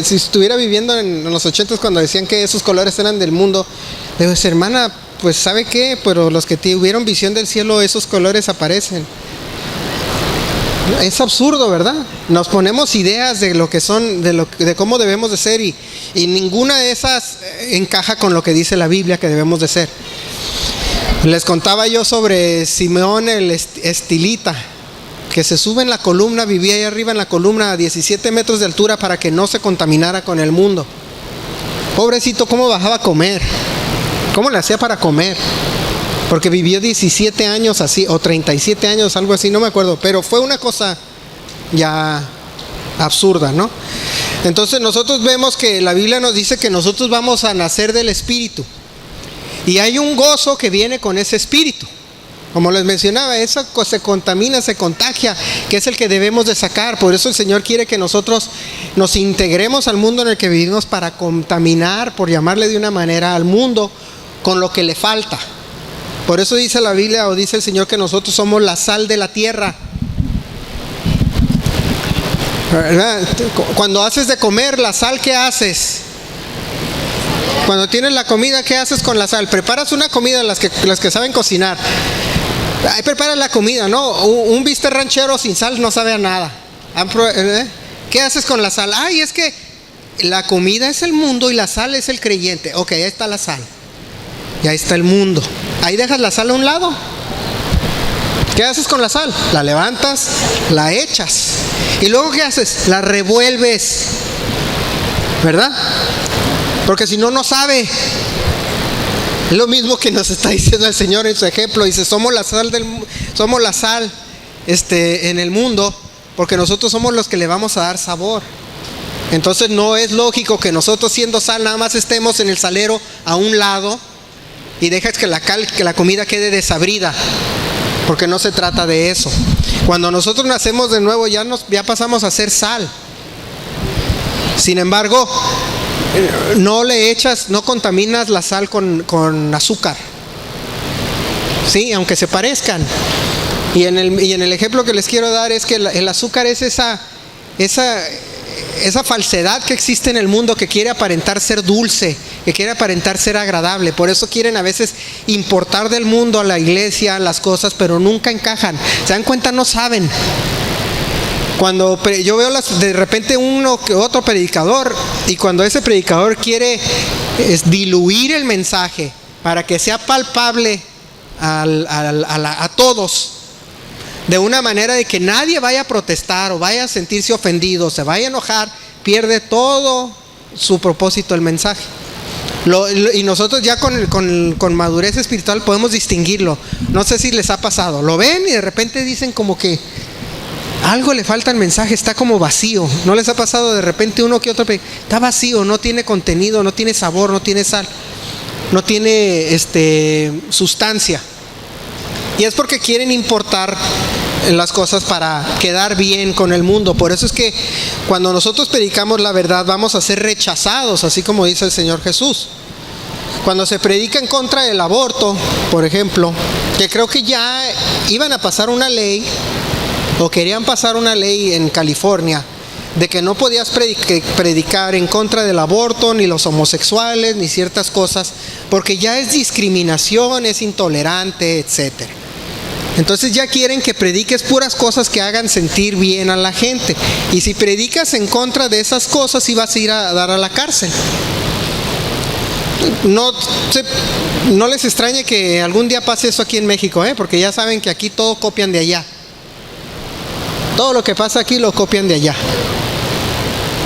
si estuviera viviendo en los 80s cuando decían que esos colores eran del mundo, le digo, hermana, pues ¿sabe qué? Pero los que tuvieron visión del cielo, esos colores aparecen. Es absurdo, ¿verdad? Nos ponemos ideas de lo que son, de cómo debemos de ser y ninguna de esas encaja con lo que dice la Biblia que debemos de ser. Les contaba yo sobre Simeón el estilita, que se sube en la columna, vivía ahí arriba en la columna a 17 metros de altura para que no se contaminara con el mundo. Pobrecito, ¿cómo bajaba a comer? ¿Cómo le hacía para comer? Porque vivió 17 años así, o 37 años, algo así, no me acuerdo, pero fue una cosa ya absurda, ¿no? Entonces nosotros vemos que la Biblia nos dice que nosotros vamos a nacer del Espíritu. Y hay un gozo que viene con ese Espíritu. Como les mencionaba, eso se contamina, se contagia, que es el que debemos de sacar. Por eso el Señor quiere que nosotros nos integremos al mundo en el que vivimos para contaminar, por llamarle de una manera, al mundo con lo que le falta. Por eso dice la Biblia o dice el Señor que nosotros somos la sal de la tierra. ¿Verdad? Cuando haces de comer, la sal, ¿qué haces? Cuando tienes la comida, ¿qué haces con la sal? Preparas una comida, las que saben cocinar. Ahí preparas la comida, ¿no? Un bistec ranchero sin sal no sabe a nada. ¿Qué haces con la sal? Ay, es que la comida es el mundo y la sal es el creyente. Ok, ahí está la sal. Y ahí está el mundo. Ahí dejas la sal a un lado. ¿Qué haces con la sal? La levantas, la echas. ¿Y luego qué haces? La revuelves. ¿Verdad? Porque si no, no sabe. Es lo mismo que nos está diciendo el Señor en su ejemplo. Dice, somos la sal en el mundo, porque nosotros somos los que le vamos a dar sabor. Entonces no es lógico que nosotros, siendo sal, nada más estemos en el salero a un lado y dejes que la comida quede desabrida, porque no se trata de eso. Cuando nosotros nacemos de nuevo, ya pasamos a ser sal. Sin embargo, no contaminas la sal con azúcar, ¿sí? Aunque se parezcan. Y en el ejemplo que les quiero dar es que el azúcar es esa falsedad que existe en el mundo, que quiere aparentar ser dulce, que quiere aparentar ser agradable. Por eso quieren a veces importar del mundo a la iglesia las cosas, pero nunca encajan. ¿Se dan cuenta? No saben. Cuando yo veo de repente uno que otro predicador, y cuando ese predicador quiere diluir el mensaje para que sea palpable a todos, de una manera de que nadie vaya a protestar o vaya a sentirse ofendido, se vaya a enojar, pierde todo su propósito el mensaje. Y nosotros ya con madurez espiritual podemos distinguirlo. No sé si les ha pasado, lo ven y de repente dicen como que algo le falta al mensaje, está como vacío. ¿No les ha pasado de repente uno que otro? Está vacío, no tiene contenido, no tiene sabor, no tiene sal, no tiene sustancia. Y es porque quieren importar las cosas para quedar bien con el mundo. Por eso es que cuando nosotros predicamos la verdad vamos a ser rechazados, así como dice el Señor Jesús. Cuando se predica en contra del aborto, por ejemplo, que creo que ya iban a pasar una ley, o querían pasar una ley en California, de que no podías predicar en contra del aborto, ni los homosexuales, ni ciertas cosas, porque ya es discriminación, es intolerante, etc. Entonces ya quieren que prediques puras cosas que hagan sentir bien a la gente. Y si predicas en contra de esas cosas, ibas a ir a dar a la cárcel. No les extrañe que algún día pase eso aquí en México, porque ya saben que aquí todo copian de allá. Todo lo que pasa aquí lo copian de allá.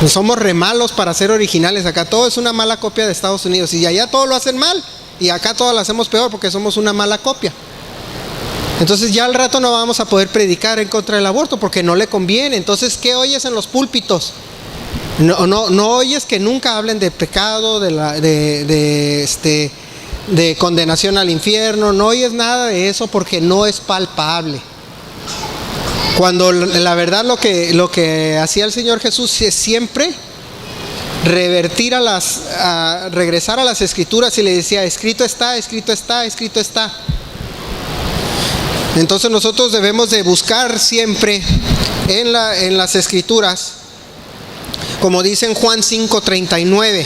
Somos re malos para ser originales. Acá todo es una mala copia de Estados Unidos. Y allá todo lo hacen mal. Y acá todo lo hacemos peor porque somos una mala copia. Entonces ya al rato no vamos a poder predicar en contra del aborto porque no le conviene. Entonces, ¿qué oyes en los púlpitos? No oyes que nunca hablen de pecado, de condenación al infierno. No oyes nada de eso porque no es palpable. Cuando la verdad lo que hacía el Señor Jesús es siempre regresar a las Escrituras y le decía, escrito está, escrito está, escrito está. Entonces nosotros debemos de buscar siempre en las Escrituras, como dice en Juan 5:39.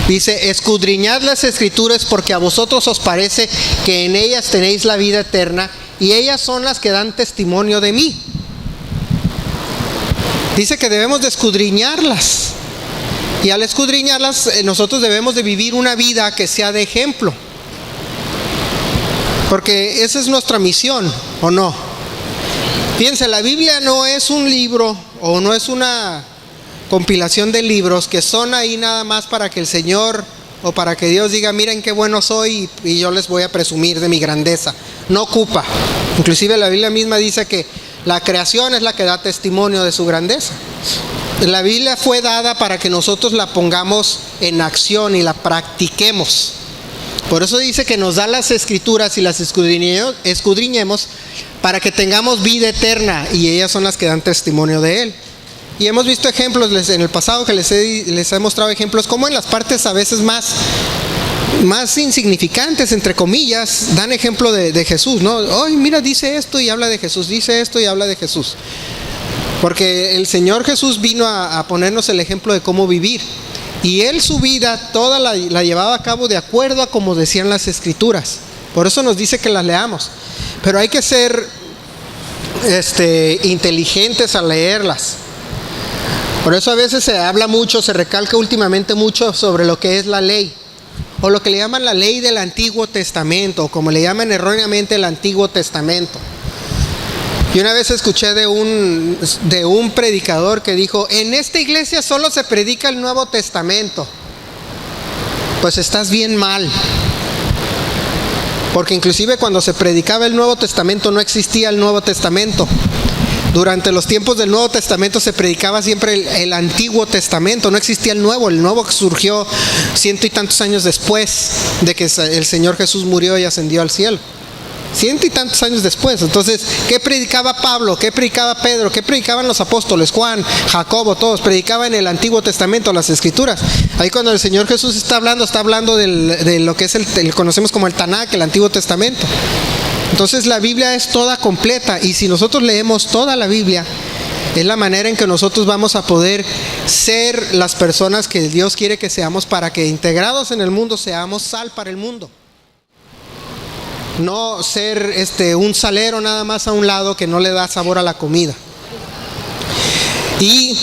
Dice, escudriñad las Escrituras porque a vosotros os parece que en ellas tenéis la vida eterna y ellas son las que dan testimonio de mí. Dice que debemos de escudriñarlas. Y al escudriñarlas nosotros debemos de vivir una vida que sea de ejemplo. Porque esa es nuestra misión, ¿o no? Fíjense, la Biblia no es un libro o no es una compilación de libros que son ahí nada más para que el Señor o para que Dios diga, miren qué bueno soy y yo les voy a presumir de mi grandeza. No ocupa. Inclusive la Biblia misma dice que la creación es la que da testimonio de su grandeza. La Biblia fue dada para que nosotros la pongamos en acción y la practiquemos. Por eso dice que nos da las Escrituras y las escudriñemos para que tengamos vida eterna y ellas son las que dan testimonio de Él. Y hemos visto ejemplos en el pasado que les he mostrado ejemplos como en las partes a veces más insignificantes, entre comillas, dan ejemplo de Jesús, ¿no? Ay, mira, dice esto y habla de Jesús, dice esto y habla de Jesús. Porque el Señor Jesús vino a ponernos el ejemplo de cómo vivir. Y Él su vida toda la llevaba a cabo de acuerdo a como decían las Escrituras. Por eso nos dice que las leamos. Pero hay que ser inteligentes al leerlas. Por eso a veces se habla mucho, se recalca últimamente mucho sobre lo que es la ley. O lo que le llaman la ley del Antiguo Testamento, o como le llaman erróneamente el Antiguo Testamento. Y una vez escuché de un predicador que dijo, en esta iglesia solo se predica el Nuevo Testamento. Pues estás bien mal. Porque inclusive cuando se predicaba el Nuevo Testamento no existía el Nuevo Testamento. Durante los tiempos del Nuevo Testamento se predicaba siempre el Antiguo Testamento, no existía el Nuevo. El Nuevo surgió 100 y tantos años después de que el Señor Jesús murió y ascendió al cielo. 100 y tantos años después. Entonces, ¿qué predicaba Pablo? ¿Qué predicaba Pedro? ¿Qué predicaban los apóstoles? Juan, Jacobo, todos predicaban el Antiguo Testamento, las Escrituras. Ahí cuando el Señor Jesús está hablando de lo que es conocemos como el Tanakh, el Antiguo Testamento. Entonces la Biblia es toda completa y si nosotros leemos toda la Biblia, es la manera en que nosotros vamos a poder ser las personas que Dios quiere que seamos para que integrados en el mundo seamos sal para el mundo. No ser un salero nada más a un lado que no le da sabor a la comida. Y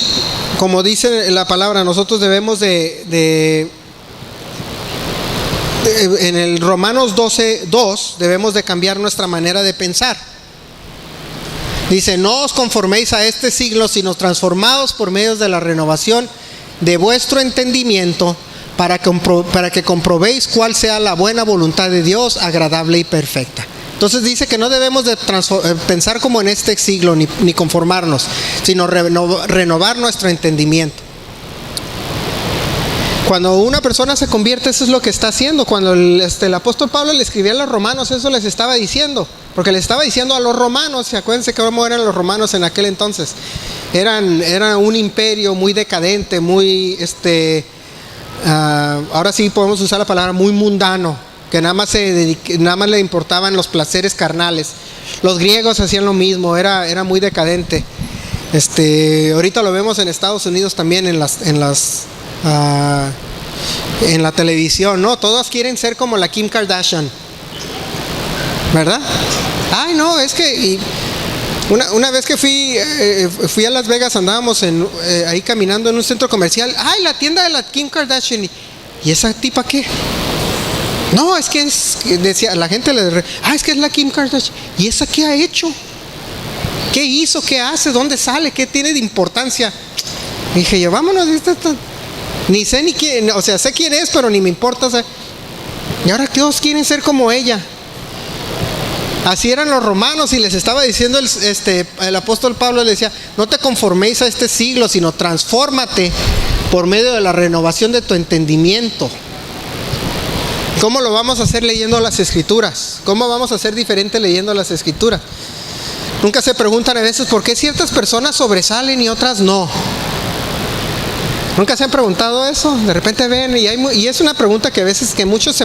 como dice la palabra, nosotros debemos en el Romanos 12:2 debemos de cambiar nuestra manera de pensar. Dice, no os conforméis a este siglo, sino transformados por medio de la renovación de vuestro entendimiento, para que comprobéis cuál sea la buena voluntad de Dios, agradable y perfecta. Entonces dice que no debemos de pensar como en este siglo, ni conformarnos, sino renovar nuestro entendimiento. Cuando una persona se convierte, eso es lo que está haciendo. Cuando el apóstol Pablo le escribía a los romanos, eso les estaba diciendo. Porque le estaba diciendo a los romanos, y acuérdense que cómo eran los romanos en aquel entonces. Eran un imperio muy decadente, muy, ahora sí podemos usar la palabra, muy mundano. Que nada más le importaban los placeres carnales. Los griegos hacían lo mismo, era muy decadente. Ahorita lo vemos en Estados Unidos también en la televisión, ¿no? Todas quieren ser como la Kim Kardashian, ¿verdad? Ay, no, es que una vez que fui a Las Vegas, andábamos ahí caminando en un centro comercial. Ay, la tienda de la Kim Kardashian. ¿Y esa tipa qué? No, es que decía la gente, es que es la Kim Kardashian. ¿Y esa qué ha hecho? ¿Qué hizo? ¿Qué hace? ¿Dónde sale? ¿Qué tiene de importancia? Dije yo, vámonos, ni sé ni quién, o sea, sé quién es, pero ni me importa. O sea, y ahora todos quieren ser como ella. Así eran los romanos, y les estaba diciendo el apóstol Pablo, le decía, no te conforméis a este siglo, sino transfórmate por medio de la renovación de tu entendimiento. ¿Cómo lo vamos a hacer leyendo las Escrituras? ¿Cómo vamos a ser diferente leyendo las Escrituras? Nunca se preguntan a veces por qué ciertas personas sobresalen y otras no. ¿Nunca se han preguntado eso? De repente ven y es una pregunta que a veces que muchos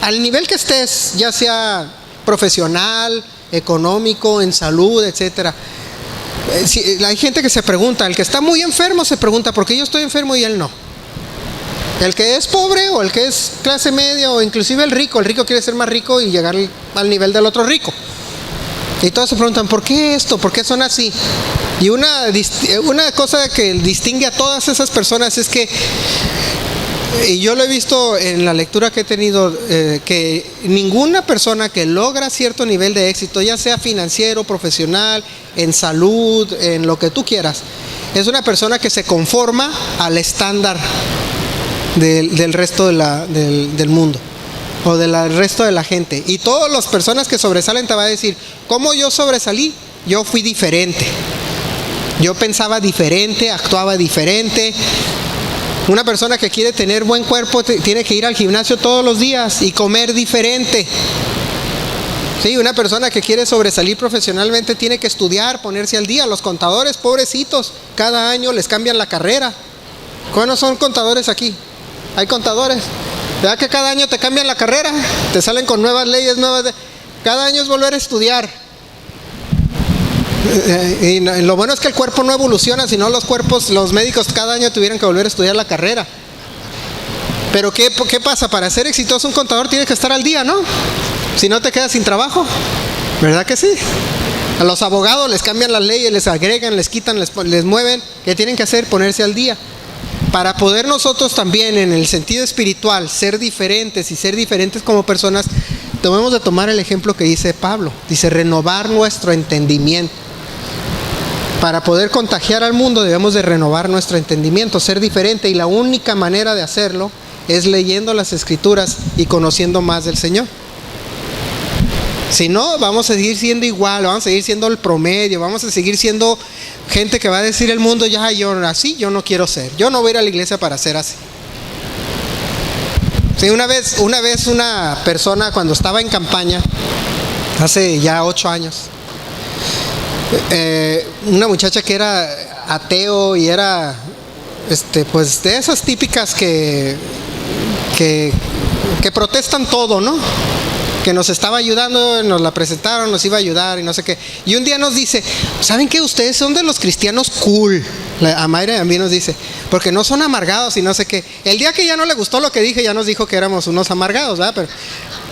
al nivel que estés, ya sea profesional, económico, en salud, etcétera. Hay gente que se pregunta, el que está muy enfermo se pregunta, ¿por qué yo estoy enfermo y él no? El que es pobre o el que es clase media o inclusive el rico quiere ser más rico y llegar al nivel del otro rico. Y todos se preguntan, ¿por qué esto? ¿Por qué son así? Y una cosa que distingue a todas esas personas es que, y yo lo he visto en la lectura que he tenido, que ninguna persona que logra cierto nivel de éxito, ya sea financiero, profesional, en salud, en lo que tú quieras, es una persona que se conforma al estándar del resto del mundo o del resto de la gente. Y todas las personas que sobresalen te va a decir, ¿cómo yo sobresalí? Yo fui diferente. Yo pensaba diferente, actuaba diferente. Una persona que quiere tener buen cuerpo tiene que ir al gimnasio todos los días y comer diferente. Sí, una persona que quiere sobresalir profesionalmente tiene que estudiar, ponerse al día. Los contadores, pobrecitos, cada año les cambian la carrera. ¿Cuántos son contadores aquí? Hay contadores. ¿Verdad que cada año te cambian la carrera? Te salen con nuevas leyes, cada año es volver a estudiar. Y lo bueno es que el cuerpo no evoluciona, sino los médicos cada año tuvieran que volver a estudiar la carrera. Pero ¿qué pasa? Para ser exitoso un contador tiene que estar al día, ¿no? Si no te quedas sin trabajo. ¿Verdad que sí? A los abogados les cambian las leyes, les agregan, les quitan, les mueven. ¿Qué tienen que hacer? Ponerse al día. Para poder nosotros también en el sentido espiritual ser diferentes y ser diferentes como personas, debemos de tomar el ejemplo que dice Pablo. Dice, renovar nuestro entendimiento. Para poder contagiar al mundo debemos de renovar nuestro entendimiento, ser diferente, y la única manera de hacerlo es leyendo las Escrituras y conociendo más del Señor. Si no, vamos a seguir siendo igual, vamos a seguir siendo el promedio, vamos a seguir siendo gente que va a decir el mundo, ya yo no quiero ser, yo no voy a ir a la iglesia para ser así. Sí, una vez una persona, cuando estaba en campaña, hace ya 8 años, una muchacha que era ateo y era pues de esas típicas que protestan todo, ¿no? Que nos estaba ayudando, nos la presentaron, nos iba a ayudar y no sé qué. Y un día nos dice, ¿saben qué? Ustedes son de los cristianos cool. A Mayra y a mí nos dice, porque no son amargados y no sé qué. El día que ya no le gustó lo que dije, ya nos dijo que éramos unos amargados, ¿verdad?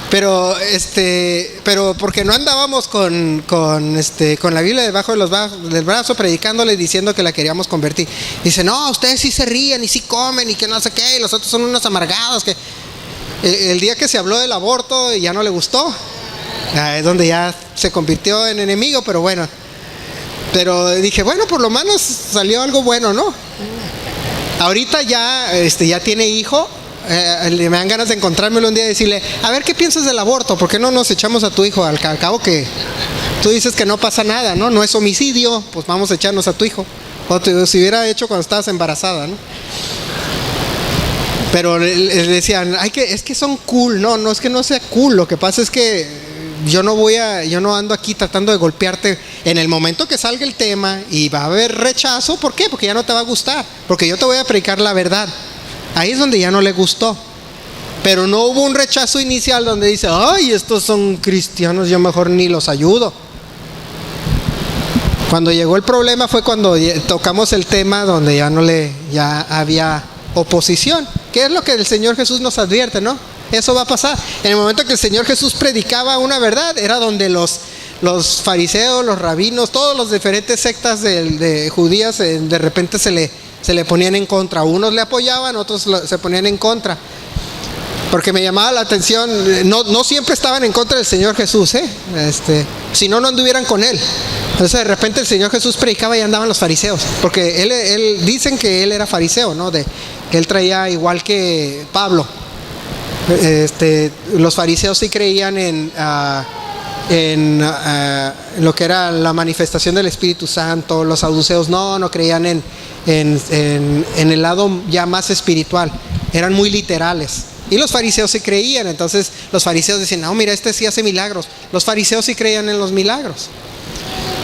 Pero porque no andábamos con la Biblia debajo del brazo predicándole y diciendo que la queríamos convertir. Dice, no, ustedes sí se ríen y sí comen y que no sé qué, y los otros son unos amargados que... El día que se habló del aborto ya no le gustó, es donde ya se convirtió en enemigo, pero bueno. Pero dije, bueno, por lo menos salió algo bueno, ¿no? Ahorita ya tiene hijo, me dan ganas de encontrármelo un día y decirle, a ver, ¿qué piensas del aborto? ¿Por qué no nos echamos a tu hijo? Al cabo que tú dices que no pasa nada, ¿no? No es homicidio, pues vamos a echarnos a tu hijo. O si hubiera hecho cuando estabas embarazada, ¿no? Pero les decían, es que son cool. No es que no sea cool. Lo que pasa es que yo no ando aquí tratando de golpearte. En el momento que salga el tema y va a haber rechazo, ¿por qué? Porque ya no te va a gustar. Porque yo te voy a predicar la verdad. Ahí es donde ya no le gustó. Pero no hubo un rechazo inicial donde dice, ay, estos son cristianos, yo mejor ni los ayudo. Cuando llegó el problema fue cuando tocamos el tema donde ya había oposición. ¿Qué es lo que el Señor Jesús nos advierte, no? Eso va a pasar. En el momento que el Señor Jesús predicaba una verdad, era donde los fariseos, los rabinos, todos los diferentes sectas de judías, de repente se le ponían en contra. Unos le apoyaban, otros se ponían en contra. Porque me llamaba la atención, no siempre estaban en contra del Señor Jesús, si no anduvieran con Él. Entonces de repente el Señor Jesús predicaba y andaban los fariseos, porque él dicen que Él era fariseo, ¿no? Que Él traía igual que Pablo. Los fariseos sí creían en lo que era la manifestación del Espíritu Santo. Los saduceos no creían en el lado ya más espiritual, eran muy literales. Y los fariseos sí creían. Entonces los fariseos decían, no, mira, este sí hace milagros. Los fariseos sí creían en los milagros.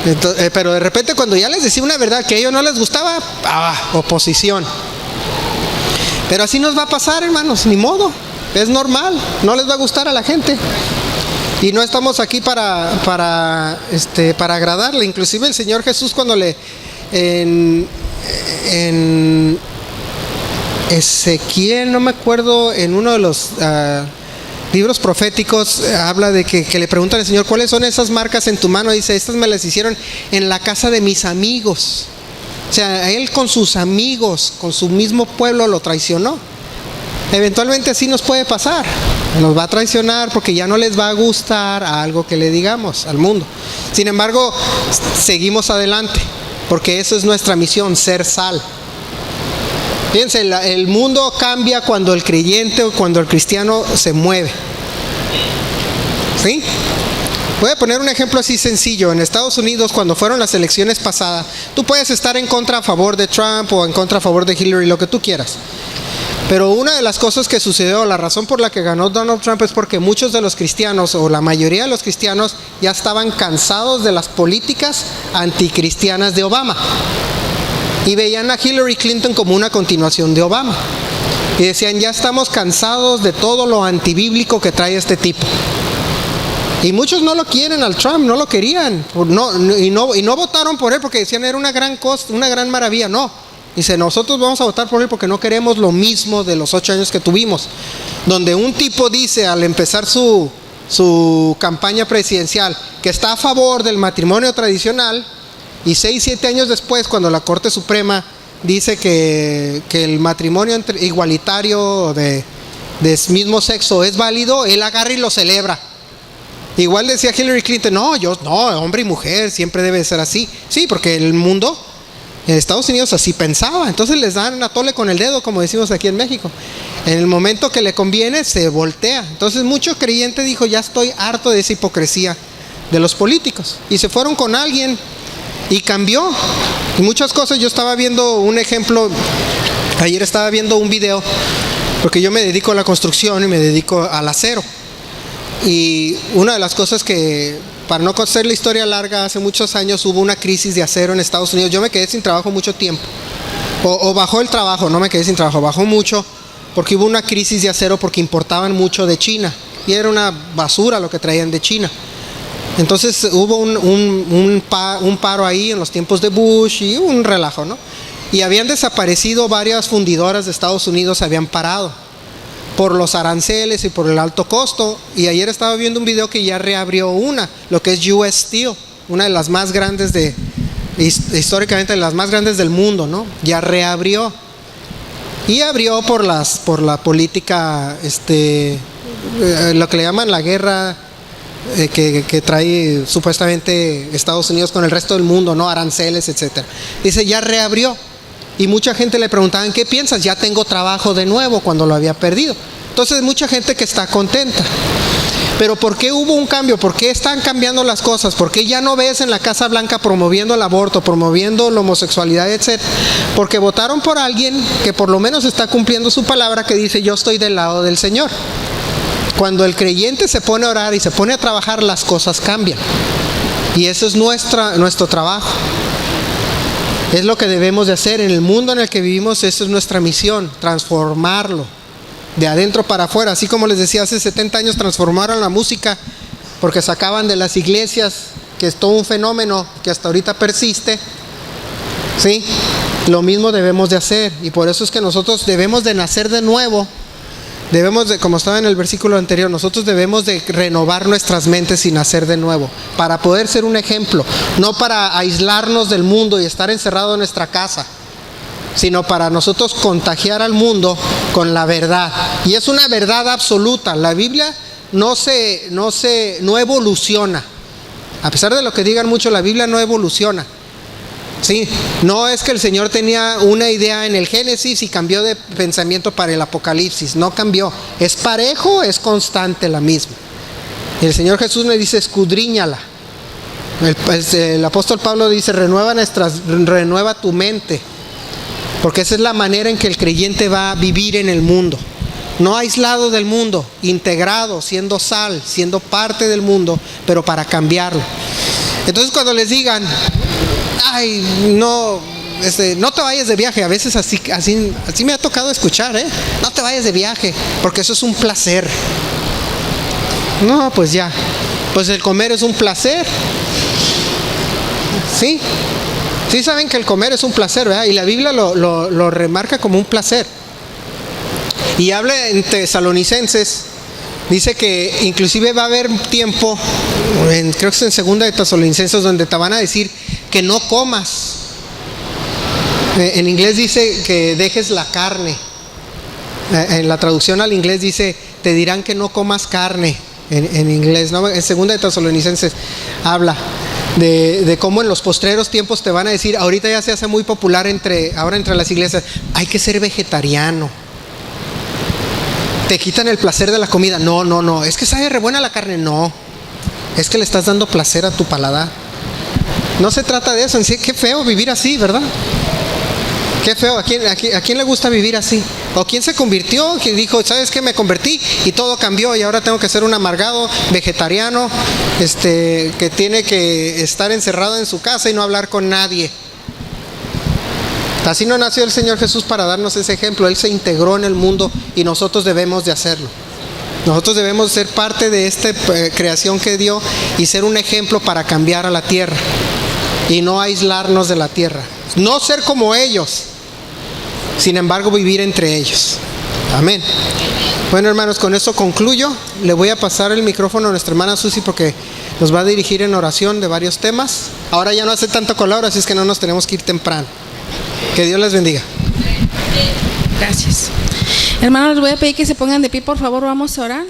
Entonces, pero de repente cuando ya les decía una verdad que a ellos no les gustaba, oposición. Pero así nos va a pasar, hermanos, ni modo, es normal, no les va a gustar a la gente. Y no estamos aquí para agradarle. Inclusive el Señor Jesús, cuando en Ezequiel, no me acuerdo, en uno de los libros proféticos, habla de que le preguntan al Señor, ¿cuáles son esas marcas en tu mano? Dice, estas me las hicieron en la casa de mis amigos. O sea, Él con sus amigos, con su mismo pueblo lo traicionó. Eventualmente así nos puede pasar, nos va a traicionar porque ya no les va a gustar algo que le digamos al mundo. Sin embargo, seguimos adelante, porque eso es nuestra misión, ser sal. Fíjense, el mundo cambia cuando el creyente o cuando el cristiano se mueve. ¿Sí? Voy a poner un ejemplo así sencillo. En Estados Unidos, cuando fueron las elecciones pasadas, tú puedes estar en contra a favor de Trump o en contra a favor de Hillary, lo que tú quieras. Pero una de las cosas que sucedió, la razón por la que ganó Donald Trump es porque muchos de los cristianos, o la mayoría de los cristianos, ya estaban cansados de las políticas anticristianas de Obama. Y veían a Hillary Clinton como una continuación de Obama. Y decían, ya estamos cansados de todo lo antibíblico que trae este tipo. Y muchos no lo quieren al Trump, no lo querían. Y no votaron por él porque decían era una gran cosa, una gran maravilla. No. Dice, nosotros vamos a votar por él porque no queremos lo mismo de los 8 años que tuvimos. Donde un tipo dice al empezar su campaña presidencial que está a favor del matrimonio tradicional, y 6-7 años después, cuando la Corte Suprema dice que el matrimonio igualitario de mismo sexo es válido, él agarra y lo celebra. Igual decía Hillary Clinton, no, hombre y mujer siempre debe ser así. Sí, porque el mundo, en Estados Unidos así pensaba. Entonces les dan a tole con el dedo, como decimos aquí en México. En el momento que le conviene, se voltea. Entonces mucho creyente dijo, ya estoy harto de esa hipocresía de los políticos. Y se fueron con alguien y cambió. Y muchas cosas. Yo estaba viendo un ejemplo, ayer estaba viendo un video, porque yo me dedico a la construcción y me dedico al acero. Y una de las cosas que, para no hacer la historia larga, hace muchos años hubo una crisis de acero en Estados Unidos. Yo me quedé sin trabajo mucho tiempo. O bajó el trabajo, no me quedé sin trabajo, bajó mucho porque hubo una crisis de acero porque importaban mucho de China. Y era una basura lo que traían de China. Entonces hubo un paro ahí en los tiempos de Bush y un relajo, ¿no? Y habían desaparecido varias fundidoras de Estados Unidos, habían parado por los aranceles y por el alto costo. Y ayer estaba viendo un video que ya reabrió lo que es US Steel, una de las más grandes históricamente de las más grandes del mundo, ¿no? Ya reabrió. Y abrió por la política, lo que le llaman la guerra que trae supuestamente Estados Unidos con el resto del mundo, ¿no? Aranceles, etcétera. Dice, ya reabrió. Y mucha gente le preguntaban, ¿qué piensas? Ya tengo trabajo de nuevo cuando lo había perdido. Entonces mucha gente que está contenta. Pero ¿por qué hubo un cambio? ¿Por qué están cambiando las cosas? ¿Por qué ya no ves en la Casa Blanca promoviendo el aborto, promoviendo la homosexualidad, etcétera? Porque votaron por alguien que por lo menos está cumpliendo su palabra, que dice, yo estoy del lado del Señor. Cuando el creyente se pone a orar y se pone a trabajar, las cosas cambian. Y eso es nuestro trabajo. Es lo que debemos de hacer en el mundo en el que vivimos. Eso es nuestra misión, transformarlo de adentro para afuera. Así como les decía, hace 70 años transformaron la música porque sacaban de las iglesias, que es todo un fenómeno que hasta ahorita persiste. ¿Sí? Lo mismo debemos de hacer, y por eso es que nosotros debemos de nacer de nuevo. Debemos de, como estaba en el versículo anterior, nosotros debemos de renovar nuestras mentes y nacer de nuevo para poder ser un ejemplo, no para aislarnos del mundo y estar encerrado en nuestra casa, sino para nosotros contagiar al mundo con la verdad, Y es una verdad absoluta. La Biblia no evoluciona. A pesar de lo que digan mucho, la Biblia no evoluciona. Sí, no es que el Señor tenía una idea en el Génesis y cambió de pensamiento para el Apocalipsis. No cambió. Es parejo, es constante la misma. Y el Señor Jesús me dice, escudriñala. El apóstol Pablo dice, renueva tu mente. Porque esa es la manera en que el creyente va a vivir en el mundo. No aislado del mundo, integrado, siendo sal, siendo parte del mundo, pero para cambiarlo. Entonces cuando les digan, ay, no te vayas de viaje, a veces así me ha tocado escuchar, no te vayas de viaje, porque eso es un placer. No, pues ya, pues el comer es un placer. Sí, sí saben que el comer es un placer, ¿verdad? Y la Biblia lo remarca como un placer. Y habla en Tesalonicenses, dice que inclusive va a haber tiempo, creo que es en segunda de Tesalonicenses, donde te van a decir que no comas. En inglés dice que dejes la carne. En la traducción al inglés dice, te dirán que no comas carne. En inglés, ¿no? En segunda de Tesalonicenses habla de cómo en los postreros tiempos te van a decir, ahorita ya se hace muy popular ahora entre las iglesias, hay que ser vegetariano. Te quitan el placer de la comida. No, es que sabe re buena la carne. No, es que le estás dando placer a tu paladar. No se trata de eso. En sí, qué feo vivir así, ¿verdad? Qué feo. ¿A quién le gusta vivir así? ¿O quién se convirtió? Que dijo, ¿sabes qué? Me convertí y todo cambió y ahora tengo que ser un amargado vegetariano que tiene que estar encerrado en su casa y no hablar con nadie. Así no nació el Señor Jesús para darnos ese ejemplo. Él se integró en el mundo y nosotros debemos de hacerlo. Nosotros debemos ser parte de esta creación que dio y ser un ejemplo para cambiar a la tierra y no aislarnos de la tierra. No ser como ellos, sin embargo vivir entre ellos. Amén. Bueno, hermanos, con esto concluyo. Le voy a pasar el micrófono a nuestra hermana Susi porque nos va a dirigir en oración de varios temas. Ahora ya no hace tanto calor, así es que no nos tenemos que ir temprano. Que Dios les bendiga. Gracias. Hermanos, les voy a pedir que se pongan de pie, por favor, vamos a orar.